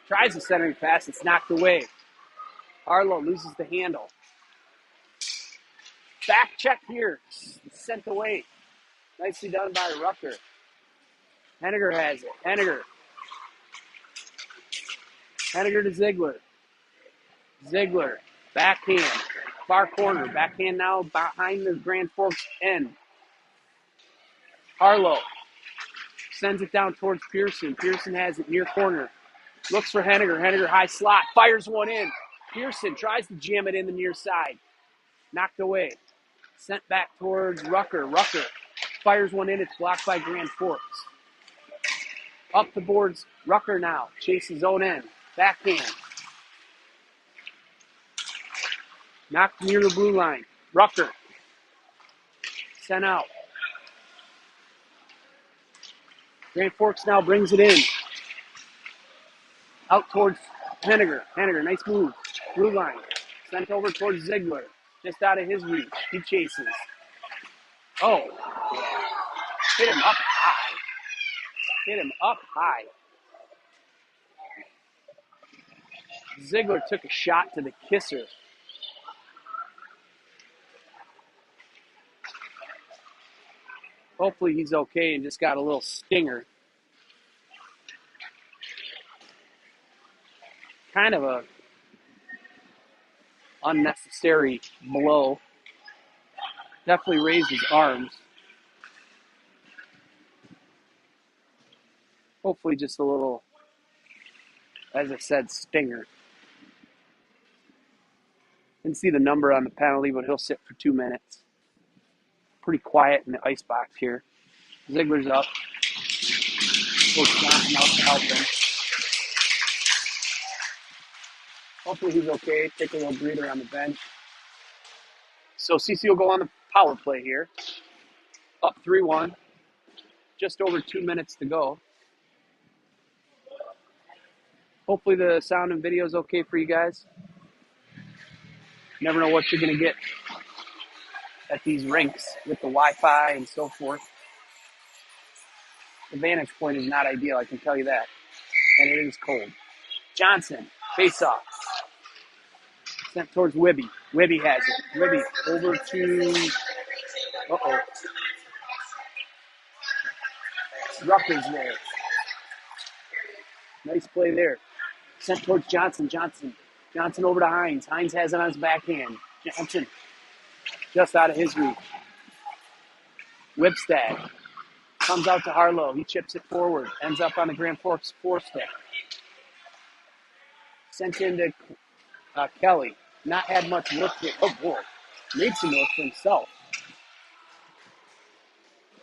tries a centering pass. It's knocked away. Harlow loses the handle. Back check here. Sent away. Nicely done by Rucker. Henniger has it. Henniger to Ziegler. Ziegler. Backhand. Far corner. Backhand now behind the Grand Forks end. Harlow sends it down towards Pearson. Pearson has it near corner. Looks for Henniger. Henniger high slot. Fires one in. Pearson tries to jam it in the near side. Knocked away. Sent back towards Rucker. Rucker fires one in. It's blocked by Grand Forks. Up the boards. Rucker now. Chases zone end. Backhand. Knocked near the blue line. Rucker. Sent out. Grand Forks now brings it in. Out towards Henniger. Henniger, nice move. Blue line. Sent over towards Ziegler. Just out of his reach. He chases. Oh. Yeah. Hit him up high. Ziegler took a shot to the kisser. Hopefully he's okay and just got a little stinger. Kind of a unnecessary blow. Definitely raised his arms. Hopefully just a little, as I said, stinger. Didn't see the number on the penalty, but he'll sit for 2 minutes. Pretty quiet in the ice box here. Ziegler's up. Coach Johnson out to help him. Hopefully he's okay. Take a little breather on the bench. So CC will go on the power play here. Up 3-1. Just over 2 minutes to go. Hopefully the sound and video is okay for you guys. Never know what you're going to get at these rinks with the Wi-Fi and so forth. The vantage point is not ideal, I can tell you that. And it is cold. Johnson, face off. Sent towards Wibby. Wibby has it. Wibby over to... Uh-oh. Rucker's there. Nice play there. Sent towards Johnson. Johnson over to Hines. Hines has it on his backhand. Johnson just out of his reach. Whipstad comes out to Harlow. He chips it forward. Ends up on the Grand Forks 4-stick. Sent into Kelly. Not had much work for... Oh, boy. Made some work for himself.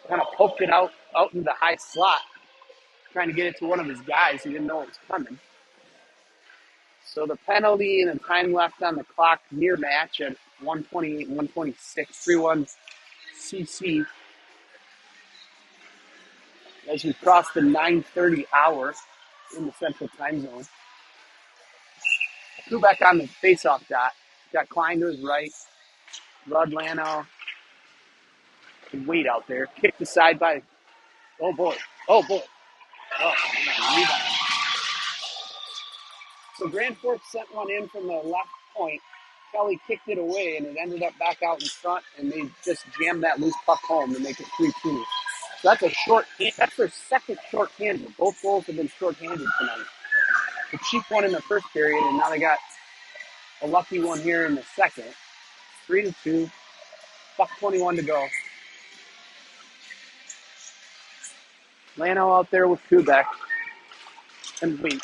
Kind of poked it out into the high slot. Trying to get it to one of his guys who didn't know it was coming. So the penalty and the time left on the clock near match at 128, 126, 3-1 CC. As we cross the 9:30 hour in the central time zone. Threw back on the faceoff dot. Got Klein to his right. Rudd Lano. Wait out there. Kicked aside by... Oh, boy. Oh, boy. Oh, man. So Grand Forks sent one in from the left point. Kelly kicked it away, and it ended up back out in front, and they just jammed that loose puck home to make it 3-2. So that's a short. That's their second short-handed. Both goals have been short-handed tonight. The cheap one in the first period, and now they got a lucky one here in the second. 3-2. Buck 21 to go. Lano out there with Kubek. And wait.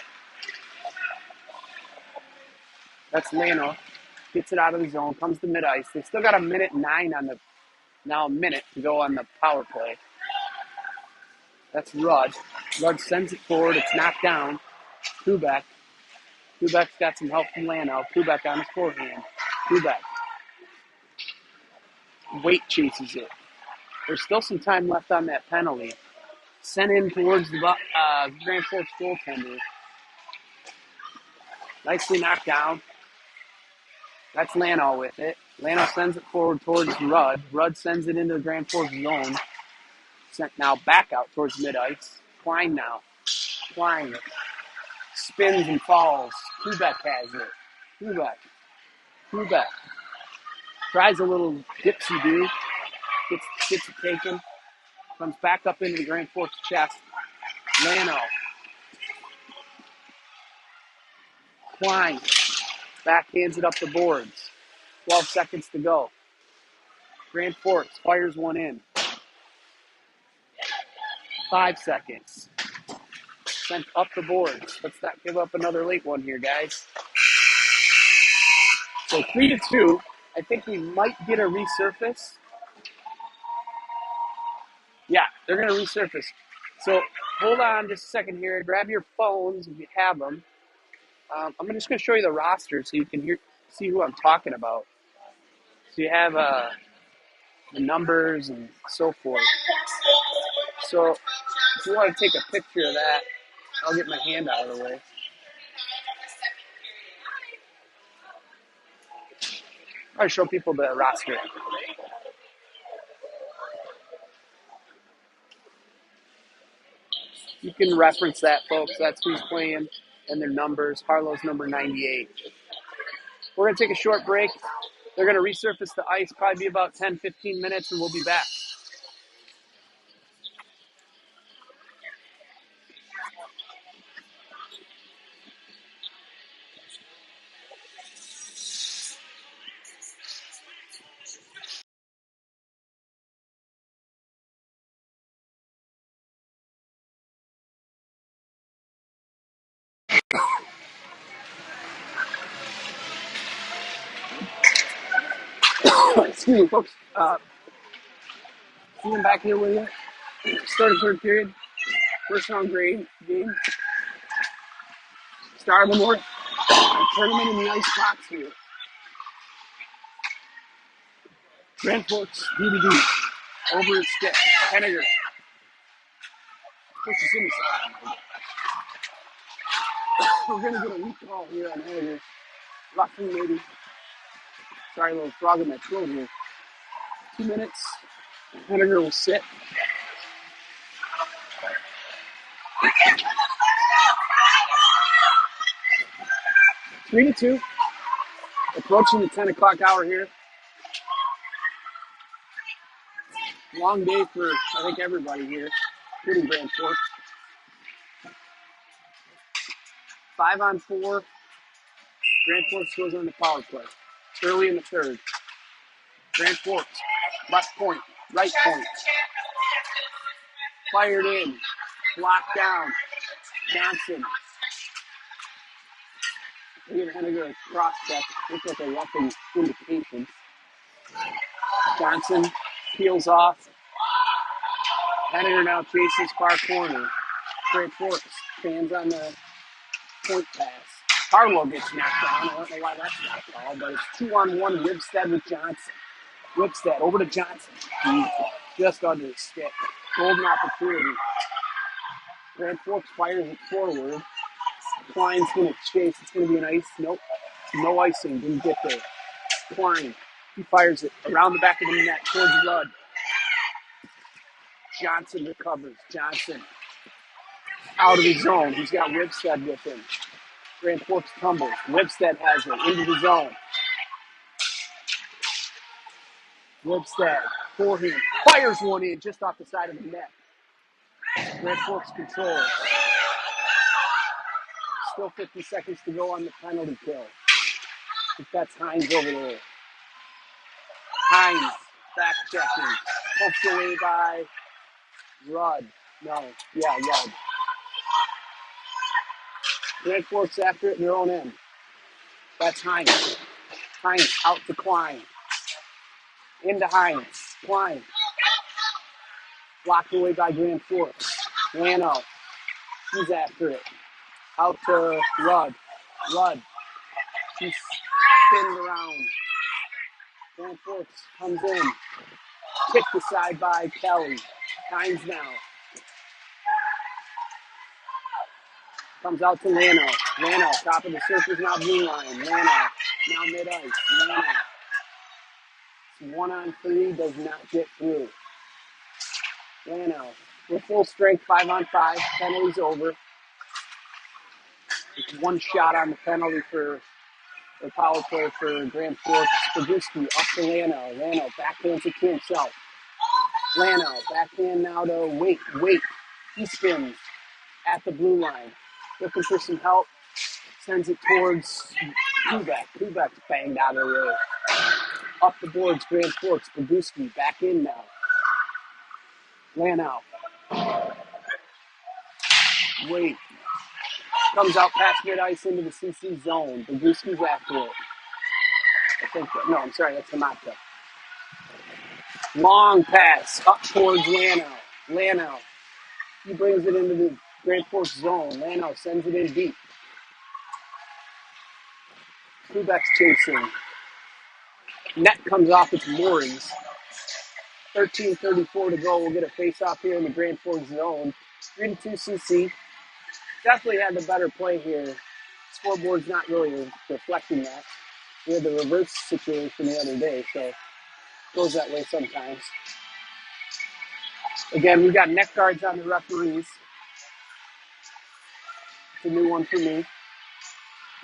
That's Lano. Gets it out of the zone. Comes to mid-ice. They still got a minute 9 on the... Now a minute to go on the power play. That's Rudd. Rudd sends it forward. It's knocked down. Kubek. Kubek's got some help from Lano. Kubek on his forehand. Kubek. Weight chases it. There's still some time left on that penalty. Sent in towards the Grand Forks goaltender. Nicely knocked down. That's Lano with it. Lano sends it forward towards Rudd. Rudd sends it into the Grand Forks zone. Sent now back out towards mid-ice. Klein now. Klein spins and falls. Kubek has it. Kubek. Tries a little dipsy-do. Gets it taken. Comes back up into the Grand Forks chest. Lano. Klein. Backhands it up the boards. 12 seconds to go. Grand Forks fires one in. 5 seconds. Sent up the boards. Let's not give up another late one here, guys. So 3-2. I think we might get a resurface. Yeah, they're going to resurface. So hold on just a second here. Grab your phones if you have them. I'm just going to show you the roster so you can see who I'm talking about. So you have the numbers and so forth. So if you want to take a picture of that, I'll get my hand out of the way. I'll show people the roster. You can reference that, folks. That's who's playing. and their numbers. Harlow's number 98. We're going to take a short break. They're going to resurface the ice, probably be about 10, 15 minutes, and we'll be back. Excuse me, folks. Seeing back here with you. Started third period. First round grade game. Star of the North. Tournament in the ice box here. Grand Forks, DVD. Over his stick. Henniger. Pushes inside. We're going to get a weak call here on Henniger. Roughly maybe. Sorry, a little frog in my throat here. 2 minutes. Henniger will sit. 3-2. Approaching the 10 o'clock hour here. Long day for, I think, everybody here, including Grand Forks. 5-on-4. Grand Forks goes on the power play. Early in the third. Grand Forks, left point, right point. Fired in. Blocked down. Johnson. Here, Henniger cross check. Looks like a roughing indication. Johnson peels off. Henniger now chases far corner. Grand Forks stands on the point pass. Harlow gets knocked down. I don't know why that's not called, but it's 2-on-1 Ribstead with Johnson. Ribstead over to Johnson. Just under his stick. Golden opportunity. Grand Forks fires it forward. Klein's going to chase. It's going to be an ice. Nope. No icing. Didn't get there. Klein. He fires it around the back of the net towards Rudd. Johnson recovers. Johnson out of his zone. He's got Ribstead with him. Grand Forks tumbles. Ribstead has it into the zone. Ribstead, forehand, fires one in just off the side of the net. Grand Forks control. Still 50 seconds to go on the penalty kill. I think that's Hines over there. Hines, back checking. Poked away by Rudd. No, yeah, Rudd. Grand Forks after it in their own end. That's Hines. Hines out to Klein. Into Hines. Klein. Blocked away by Grand Forks. Lano. He's after it. Out to Rudd. Rudd. He's spinned around. Grand Forks comes in. Kicked aside by Kelly. Hines now. Comes out to Lano. Lano, top of the surface, now blue line. Lano, now mid-ice. Lano. 1-on-3, does not get through. Lano, with full strength, 5-on-5. Penalty's over. It's one shot on the penalty for the power play for Grand Forks. Spaghetti up to Lano. Lano backhands it to himself. Lano, backhand now to Wait. He spins at the blue line. Looking for some help. Sends it towards Peewee. Peewee's banged out of the way. Up the boards, Grand Forks. Spaghetti back in now. Lano. Wait. Comes out past mid-ice into the CC zone. Spaghetti's after it. I think that, no, I'm sorry, that's Hamata. Long pass up towards Lano. Lano. He brings it into the Grand Forks zone. Lano sends it in deep. Quebec's chasing. Net comes off its moorings. 13:34 to go. We'll get a face-off here in the Grand Forks zone. 3-2 CC. Definitely had the better play here. Scoreboard's not really reflecting that. We had the reverse situation the other day, so it goes that way sometimes. Again, we got neck guards on the referees. It's a new one for me.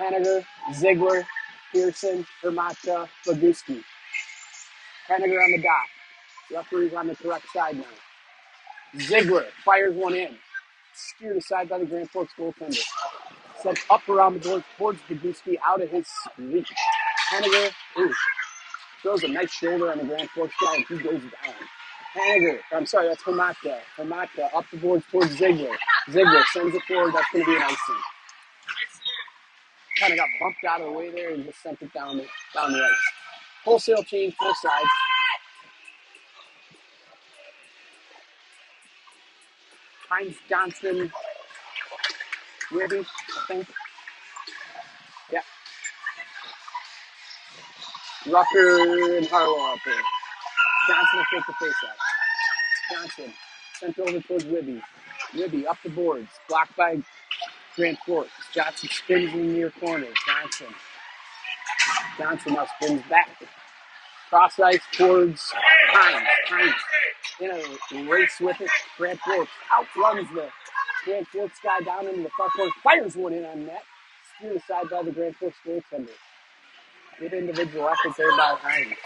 Henniger, Ziegler, Pearson, Hermata, Boguski. Henniger on the dot. Referee's on the correct side now. Ziegler fires one in. Steered aside by the Grand Forks goaltender. Sent up around the board towards Boguski, out of his reach. Henniger, throws a nice shoulder on the Grand Forks guy, and he goes down. Henniger, I'm sorry, that's Hermata. Hermata up the boards towards Ziegler. Ziegler sends it forward. That's going to be an icing. Kind of got bumped out of the way there and just sent it down the ice. Wholesale change, full sides. Hines, Johnson, Ribby, I think. Yeah. Rucker and Harlow out there. Johnson will take the face-off. Johnson sent over towards Ribby. Ribby up the boards, blocked by Grand Forks. Johnson spins in the near corner. Johnson now spins back. Cross ice towards Hines. Hines in a race with it. Grand Forks outruns the Grand Forks guy down into the far corner. Fires one in on net. Steered aside by the Grand Forks goaltender. Good individual effort there by Hines.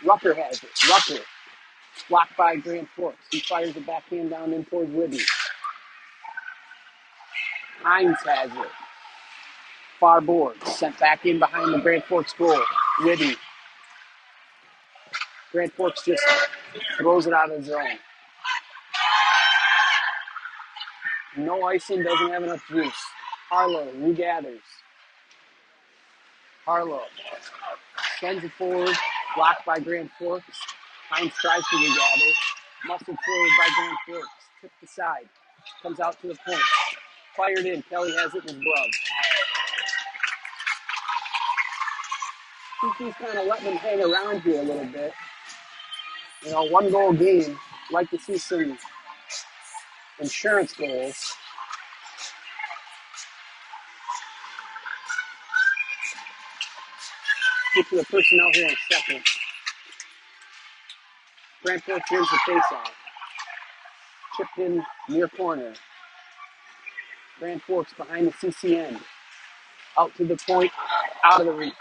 Rucker has it. Rucker blocked by Grand Forks. He fires the backhand down in towards Libby. Hines has it. Far board. Sent back in behind the Grand Forks goal. Libby. Grand Forks just throws it out of the zone. No icing, doesn't have enough juice. Harlow regathers. Harlow sends it forward, blocked by Grand Forks. Hines tries to regather. Muscled forward by Grand Forks. Tipped aside. Comes out to the point. Fired in. Kelly has it in his glove. CC's kind of letting them hang around here a little bit. You know, 1-goal game. Like to see some insurance goals. Get to the personnel here in a second. Grand Forks wins the faceoff. Chipped in near corner. Grand Forks behind the CC end. Out to the point, out of the reach.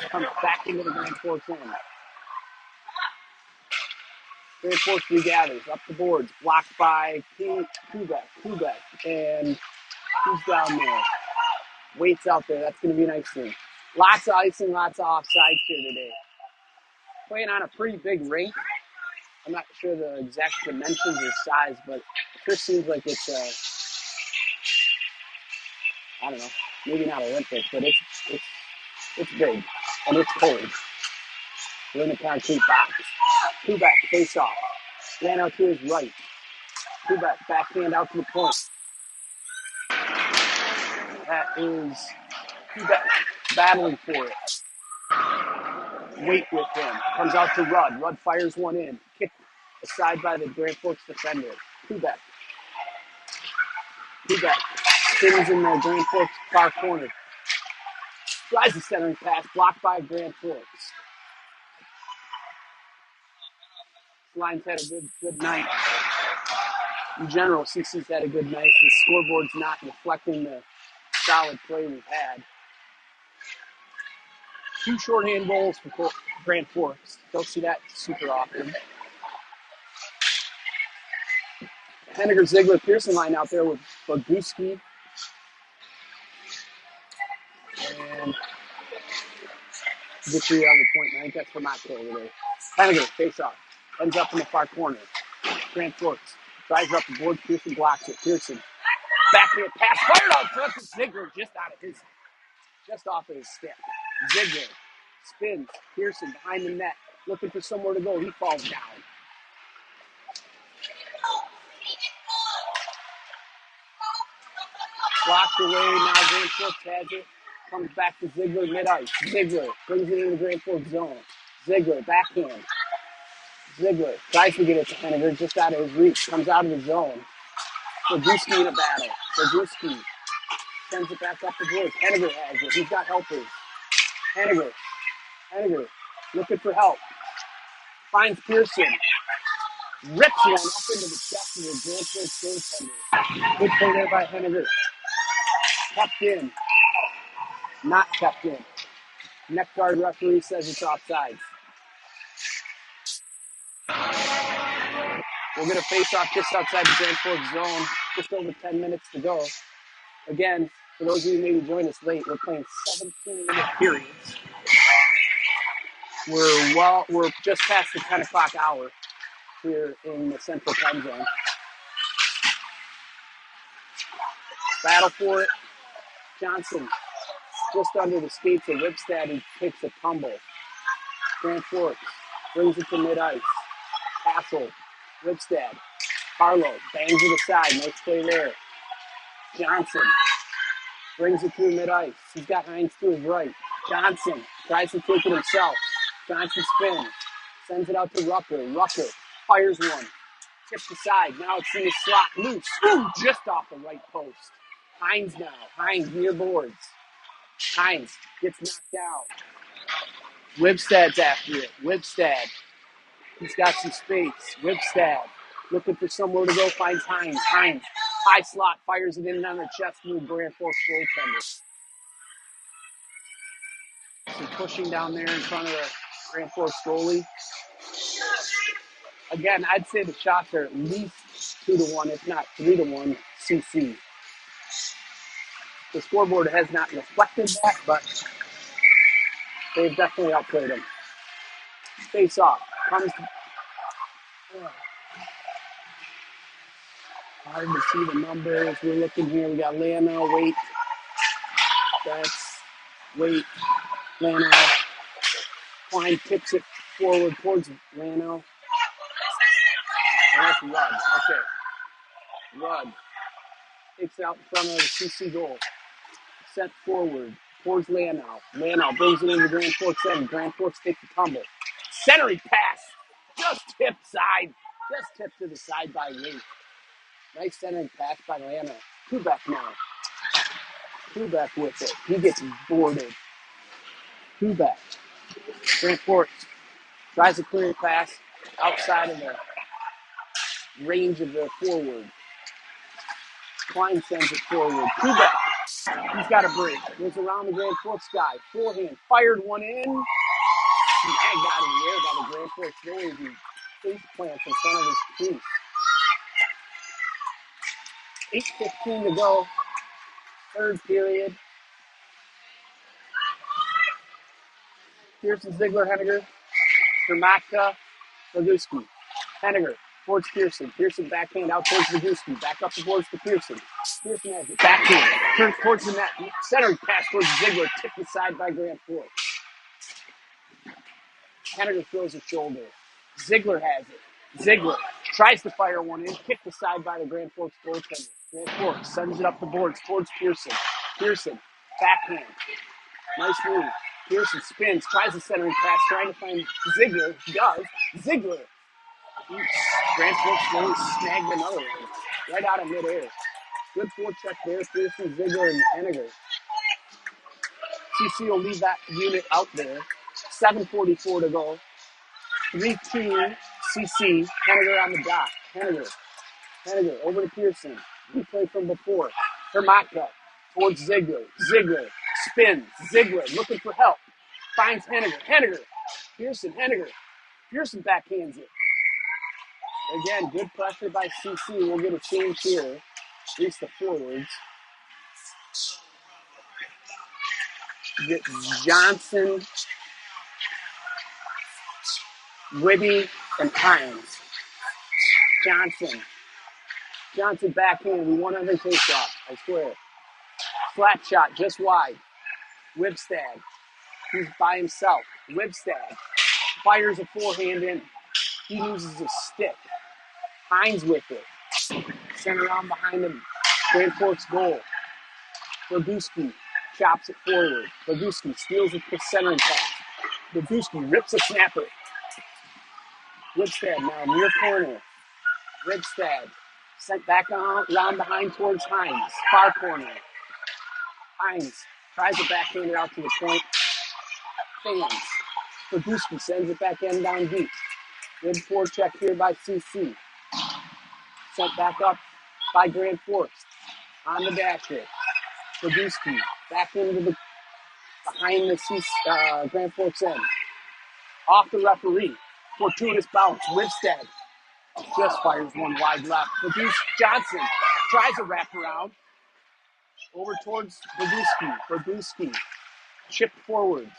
Comes back into the Grand Forks end. Grand Forks regathers, up the boards, blocked by Kubek, and who's down there? Waits out there, that's going to be an icing. Lots of icing, lots of offsides here today. Playing on a pretty big rink. I'm not sure the exact dimensions or size, but it sure seems like it's I don't know, maybe not Olympic, but it's big and it's cold. We're in the concrete box. Kubek face off. Ran out to his right. Kubek backhand out to the point. That is Kubek battling for it. Wait with him. Comes out to Rudd. Rudd fires one in. Kicked aside by the Grand Forks defender. Kubek spins in the Grand Forks far corner. Tries the centering pass. Blocked by Grand Forks. Lions had a good night. In general, CC's had a good night. The scoreboard's not reflecting the solid play we've had. 2 shorthand goals for Grand Forks. Don't see that super often. Henniger, Ziegler, Pearson line out there with Boguski. And get to the other point. I think that's for Matt over there. Henniger, face off. Ends up in the far corner. Grand Forks drives up the board. Pearson blocks it. Pearson backhand pass fired out front to Ziegler, just off of his stick. Ziegler spins. Pearson behind the net, looking for somewhere to go. He falls down. Blocked away. Now Grand Forks has it. Comes back to Ziegler mid-ice. Ziegler brings it into the Grand Forks zone. Ziegler backhand. Ziegler tries to get it to Henniger, just out of his reach. Comes out of the zone. Boguski in a battle. Boguski sends it back up the board. Henniger has it. He's got helpers. Henniger looking for help. Finds Pearson. Rips one up into the chest of the Grand Forks goaltender. Good play there by Henniger. Tucked in. Not kept in. Neck guard referee says it's offsides. We'll get a face-off just outside the Grand Forks zone. Just over 10 minutes to go. Again, for those of you who maybe joined us late, we're playing 17-minute periods. We're just past the 10 o'clock hour here in the Central Time Zone. Battle for it. Johnson just under the skates of Ripstad and takes a tumble. Grand Forks brings it to mid-ice. Castle, Ripstad, Harlow bangs it aside. Nice play there. Johnson brings it through mid-ice. He's got Hines to his right. Johnson tries to take it himself. Johnson spins. Sends it out to Rucker. Rucker fires one. Tips aside. Now it's in the slot. Loose. Ooh, just off the right post. Hines now. Hines near boards. Hines gets knocked out. Wibstad's after it. Wibstad. He's got some space. Wibstad looking for somewhere to go. Finds Hines. Hines. High slot. Fires it in on the chest through Grand Forks goaltender. Some pushing down there in front of the Grand Forks goalie. Again, I'd say the shots are at least 2-1, if not 3-1, CC. The scoreboard has not reflected that, but they've definitely outplayed them. Face off. Comes to, hard to see the numbers. We're looking here. We got Lano, Wait. That's Wait. Lano. Klein tips it forward towards Lano. And that's Rudd. Okay. Rudd takes it out in front of the CC goal. Set forward towards Lano. Lano brings it into Grand Forks end. Grand Forks takes the tumble. Centering pass. Just tip side. Just tip to the side by Wait. Nice centering pass by Lano. Kubek now. Kubek with it. He gets boarded. Kubek. Grand Forks tries a clear pass outside of the range of the forward. Klein sends it forward. Kubek. He's got a break. Goes around the Grand Forks guy. Forehand. Fired one in. Snagged out of the air by the Grand Forks goalie. He face plants in front of his crease. 8:15 to go. Third period. Pearson, Ziegler, Henniger. Vermatka, Laguski. Henniger towards Pearson. Pearson backhand out towards Laguski. Back up the boards to Pearson. Pearson has it. Backhand. Turns towards the net. Centering pass towards Ziegler. Tipped aside by Grand Forks. Henniger throws a shoulder. Ziegler has it. Ziegler tries to fire one in. Kicked aside by the Grand Forks goaltender. Grand Forks sends it up the boards towards Pearson. Pearson, backhand. Nice move. Pearson spins, tries the centering pass, trying to find Ziegler. He does. Ziegler. Grand Forks goalie snagged another one right out of midair. Good forecheck there. Pearson, Ziegler, and Henniger. CC will leave that unit out there. 7:44 to go. 3-2 CC. Henniger on the dot. Henniger over to Pearson. Replay from before. Hermatka towards Ziegler. Ziegler spins. Ziegler looking for help. Finds Henniger. Pearson. Henniger. Pearson backhands it. Again, good pressure by CC. We'll get a change here. At least the forwards. Get Johnson, Wibby, and Hines. Johnson backhand. We won every face-off, I swear. Flat shot, just wide. Wibstad. He's by himself. Wibstad fires a forehand in. He uses a stick. Hines with it. Sent around behind him. Grand Forks goal. Laguski chops it forward. Laguski steals it to centering pass. Laguski rips a snapper. Wibstad now near corner. Wibstad sent back around behind towards Hines. Far corner. Hines tries to backhand it out to the point. Fans. Laguski sends it back end down deep. Good forecheck here by CC. Sent back up by Grand Forks. On the dasher. Laguski back into the behind the Grand Forks end. Off the referee. Fortuitous bounce. Wivstead just fires one wide left. Produce Johnson tries a wraparound. Over towards Boguski. Chipped forwards.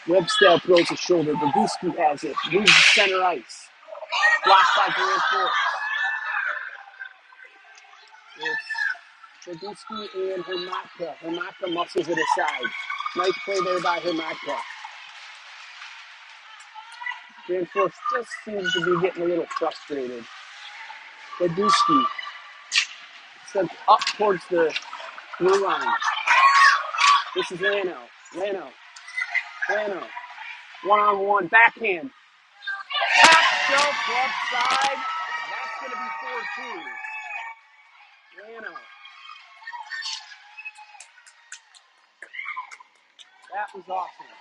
Webster throws a shoulder. Boguski has it. Moves to center ice. Blocked by Grand Forks. It's Boguski and Hermatka. Hermatka muscles it aside. Nice play there by Hermatka. Grand Forks just seems to be getting a little frustrated. Boguski sent up towards the blue line. This is Lano. One-on-one, backhand. Top shelf left side. That's going to be 4-2. Lano. That was awesome.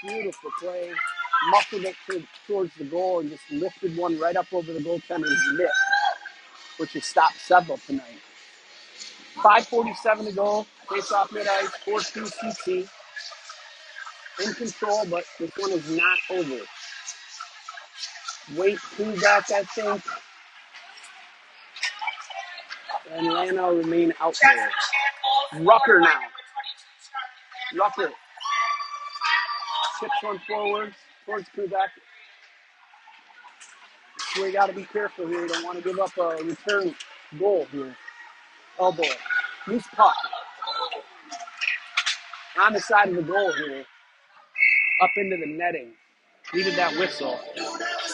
Beautiful play. Muffled it towards the goal and just lifted one right up over the goaltender's mitt, which has stopped several tonight. 5:47 to go. Face off mid-ice. 4-2 CC. In control, but this one is not over. Wait, two back, I think. And Lano remain out there. Rucker now. Rucker chips one forward towards Kubek. So we got to be careful here. We don't want to give up a return goal here. Elbow. Loose puck. On the side of the goal here. Up into the netting. Needed that whistle.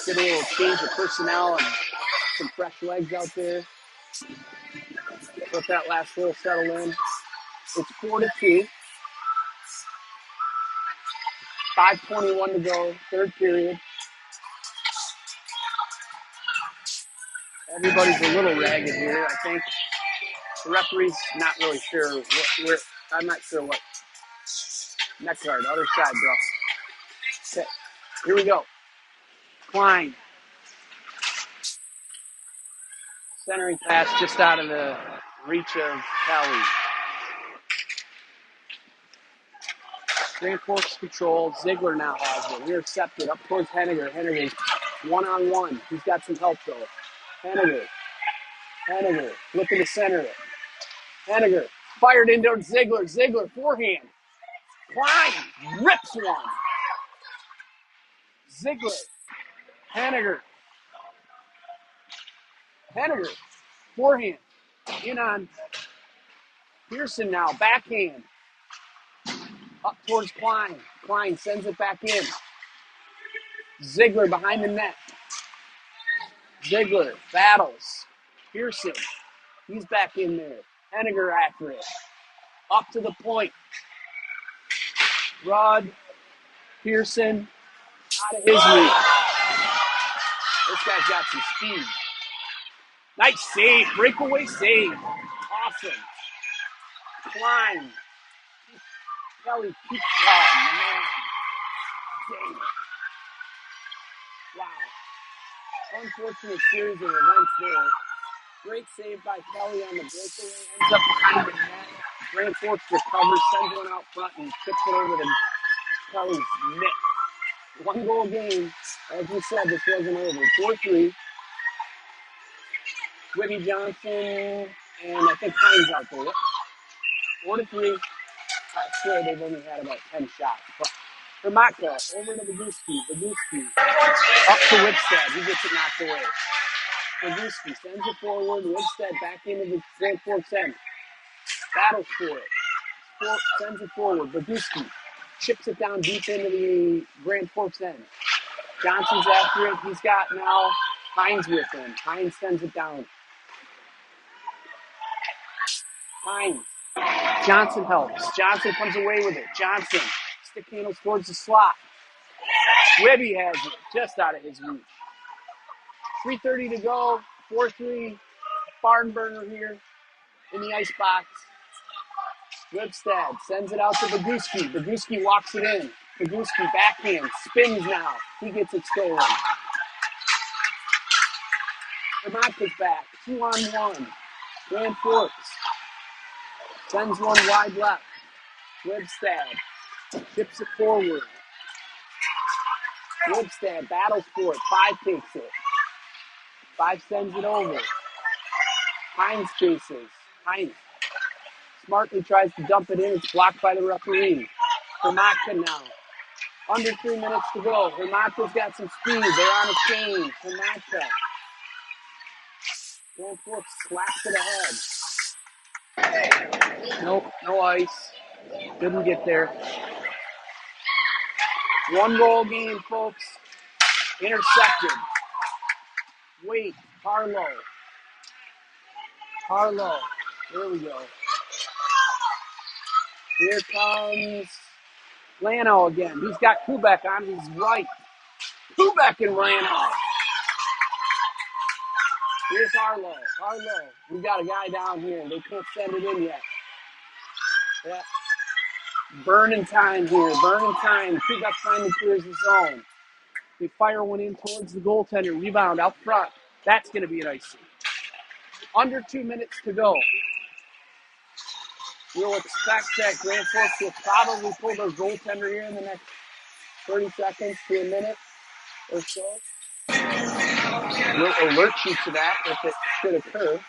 Get a little change of personnel and some fresh legs out there. Let that last goal settle in. It's 4-2. 5:21 to go. Third period. Everybody's a little ragged here, I think. The referee's not really sure where. I'm not sure what. Neck guard, other side, bro. Okay, here we go. Klein. Centering pass just out of the reach of Kelly. Grand Forks control. Ziegler now has it. Intercepted up towards Henniger. Henniger's one-on-one. He's got some help, though. Henniger. Looking to center it. Henniger fired into Ziegler. Ziegler, forehand. Klein rips one. Ziegler. Henniger. Forehand. In on Pearson now. Backhand. Up towards Klein. Klein sends it back in. Ziegler behind the net. Ziegler battles. Pearson. He's back in there. Henniger after it. Up to the point. Rod. Pearson. Out of his reach. This guy's got some speed. Nice save. Breakaway save. Awesome. Klein. Kelly keeps. Oh, man. Dang it. Wow. Unfortunate series of events there. Great save by Kelly on the breakaway. Ends up behind the net. Grand Forks recovers, sends one out front, and tips it over to Kelly's mitt. 1 goal game. As we said, this wasn't over. 4-3. Whitney Johnson and I think Hines out there. 4-3. I swear they've only had about 10 shots. But Hermatka over to Boguski. Up to Wipstead. He gets it knocked away. Boguski sends it forward. Wipstead back into the Grand Forks end. Battles for it. Sends it forward. Boguski chips it down deep into the Grand Forks end. Johnson's after it. He's got now Hines with him. Hines sends it down. Hines. Johnson helps. Johnson comes away with it. Johnson. Stick handles towards the slot. Webby has it. Just out of his reach. 3:30 to go. 4-3. Barn burner here in the icebox. Webstead sends it out to Boguski. Boguski walks it in. Boguski backhand. Spins now. He gets it stolen. Hermatka's back. 2-on-1. Grand Forks sends one wide left. Wibstad chips it forward. Wibstad battles for it. 5 takes it. 5 sends it over. Hines chases. Hines smartly tries to dump it in. It's blocked by the referee. Hermatka now. Under 3 minutes to go. Hermatka's got some speed. They're on a change. Hermatka. Grand Forks slaps it ahead. Nope, no ice. Didn't get there. 1-goal game, folks. Intercepted. Wait, Harlow. There we go. Here comes Lano again. He's got Kubek on his right. Kubek and Lano. Here's Harlow. We got a guy down here. They can't send it in yet. Yeah. Burning time here. Kubek finally clears the zone. They fire one in towards the goaltender. Rebound out front. That's going to be an icing. Under 2 minutes to go. We'll expect that Grand Forks will probably pull their goaltender here in the next 30 seconds to a minute or so. We'll alert you to that if it should occur.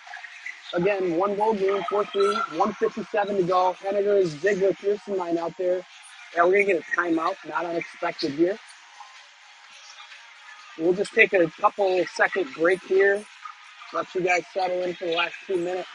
Again, 1-goal game, 4-3, 1:57 to go. Henniger, Ziegler, Pearson line out there. Yeah, we're going to get a timeout, not unexpected here. We'll just take a couple second break here. Let you guys settle in for the last 2 minutes.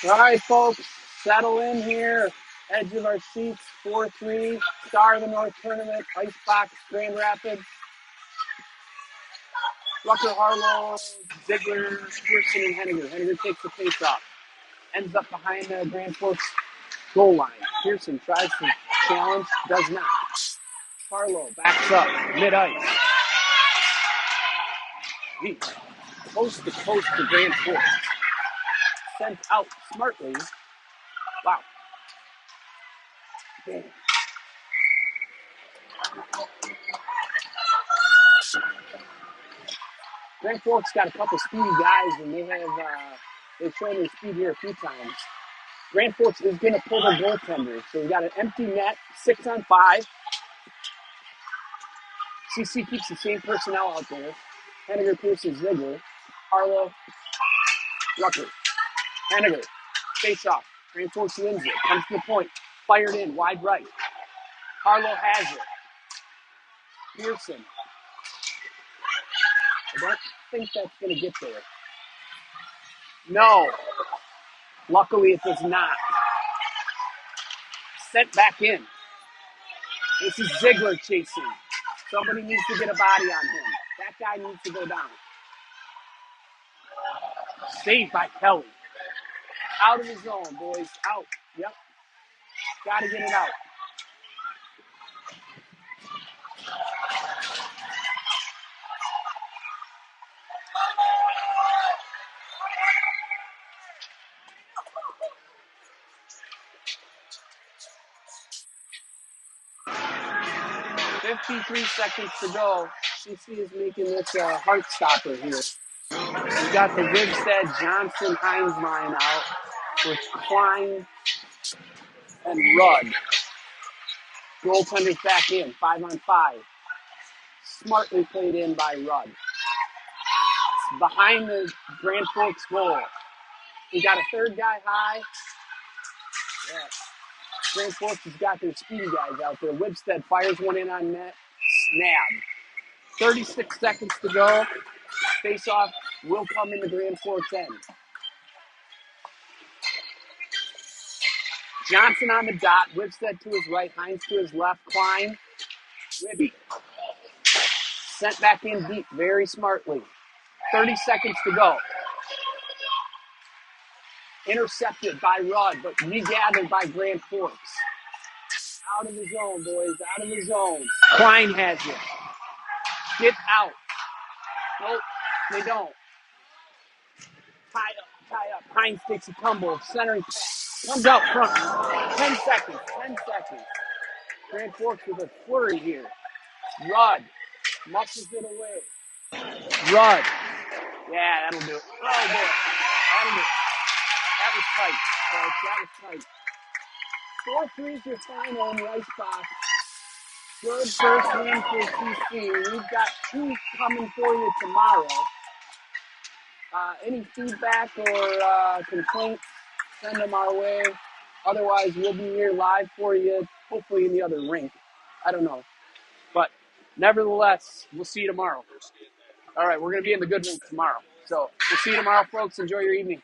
All right, folks, settle in here. Edge of our seats, 4-3, Star of the North Tournament, Icebox, Grand Rapids. Rucker, Harlow, Ziegler, Pearson, and Henniger. Henniger takes the face off. Ends up behind the Grand Forks goal line. Pearson tries to challenge, does not. Harlow backs up, mid-ice. Coast to coast to Grand Forks. Sent out smartly. Wow. Damn. Grand Forks got a couple speedy guys, and they've shown their speed here a few times. Grand Forks is going to pull their goaltender, so we got an empty net, 6-on-5. CC keeps the same personnel out there. Henniger, Pearson, Ziegler, Harlow, Rucker, Henniger, face off. Grand Forks wins it, comes to the point, fired in, wide right. Harlow has it. Pearson. I don't think that's going to get there. No. Luckily, it does not. Sent back in. This is Ziegler chasing. Somebody needs to get a body on him. That guy needs to go down. Saved by Kelly. Out of the zone, boys. Out. Yep. Got to get it out. .53 seconds to go. CC is making this a heart stopper here. We got the Wibstad Johnson Hines line out with Klein and Rudd. Goaltender's back in, 5-on-5. Smartly played in by Rudd. It's behind the Grand Forks goal. We got a third guy high. Yeah. Grand Forks has got their speedy guys out there. Wibstad fires one in on net. Snabbed. 36 seconds to go. Face-off will come into Grand Forks end. Johnson on the dot. Whipstead to his right. Hines to his left. Klein. Ribby. Sent back in deep very smartly. 30 seconds to go. Intercepted by Rudd, but regathered by Grand Forks. Out of the zone, boys. Out of the zone. Klein has it. Get out. Nope, they don't. Tie up, tie up. Hines takes a tumble. Centering pass. Comes out front. 10 seconds. 10 seconds. Grand Forks with a flurry here. Rudd muscles it away. Rudd. Yeah, that'll do it. Oh, boy. That'll do it. That was tight, folks. That was tight. 4-3 is your final in Rice Box. Good first win for CC. We've got 2 coming for you tomorrow. Any feedback or complaints, send them our way. Otherwise, we'll be here live for you, hopefully in the other rink. I don't know. But nevertheless, we'll see you tomorrow. All right, we're going to be in the good rink tomorrow. So we'll see you tomorrow, folks. Enjoy your evening.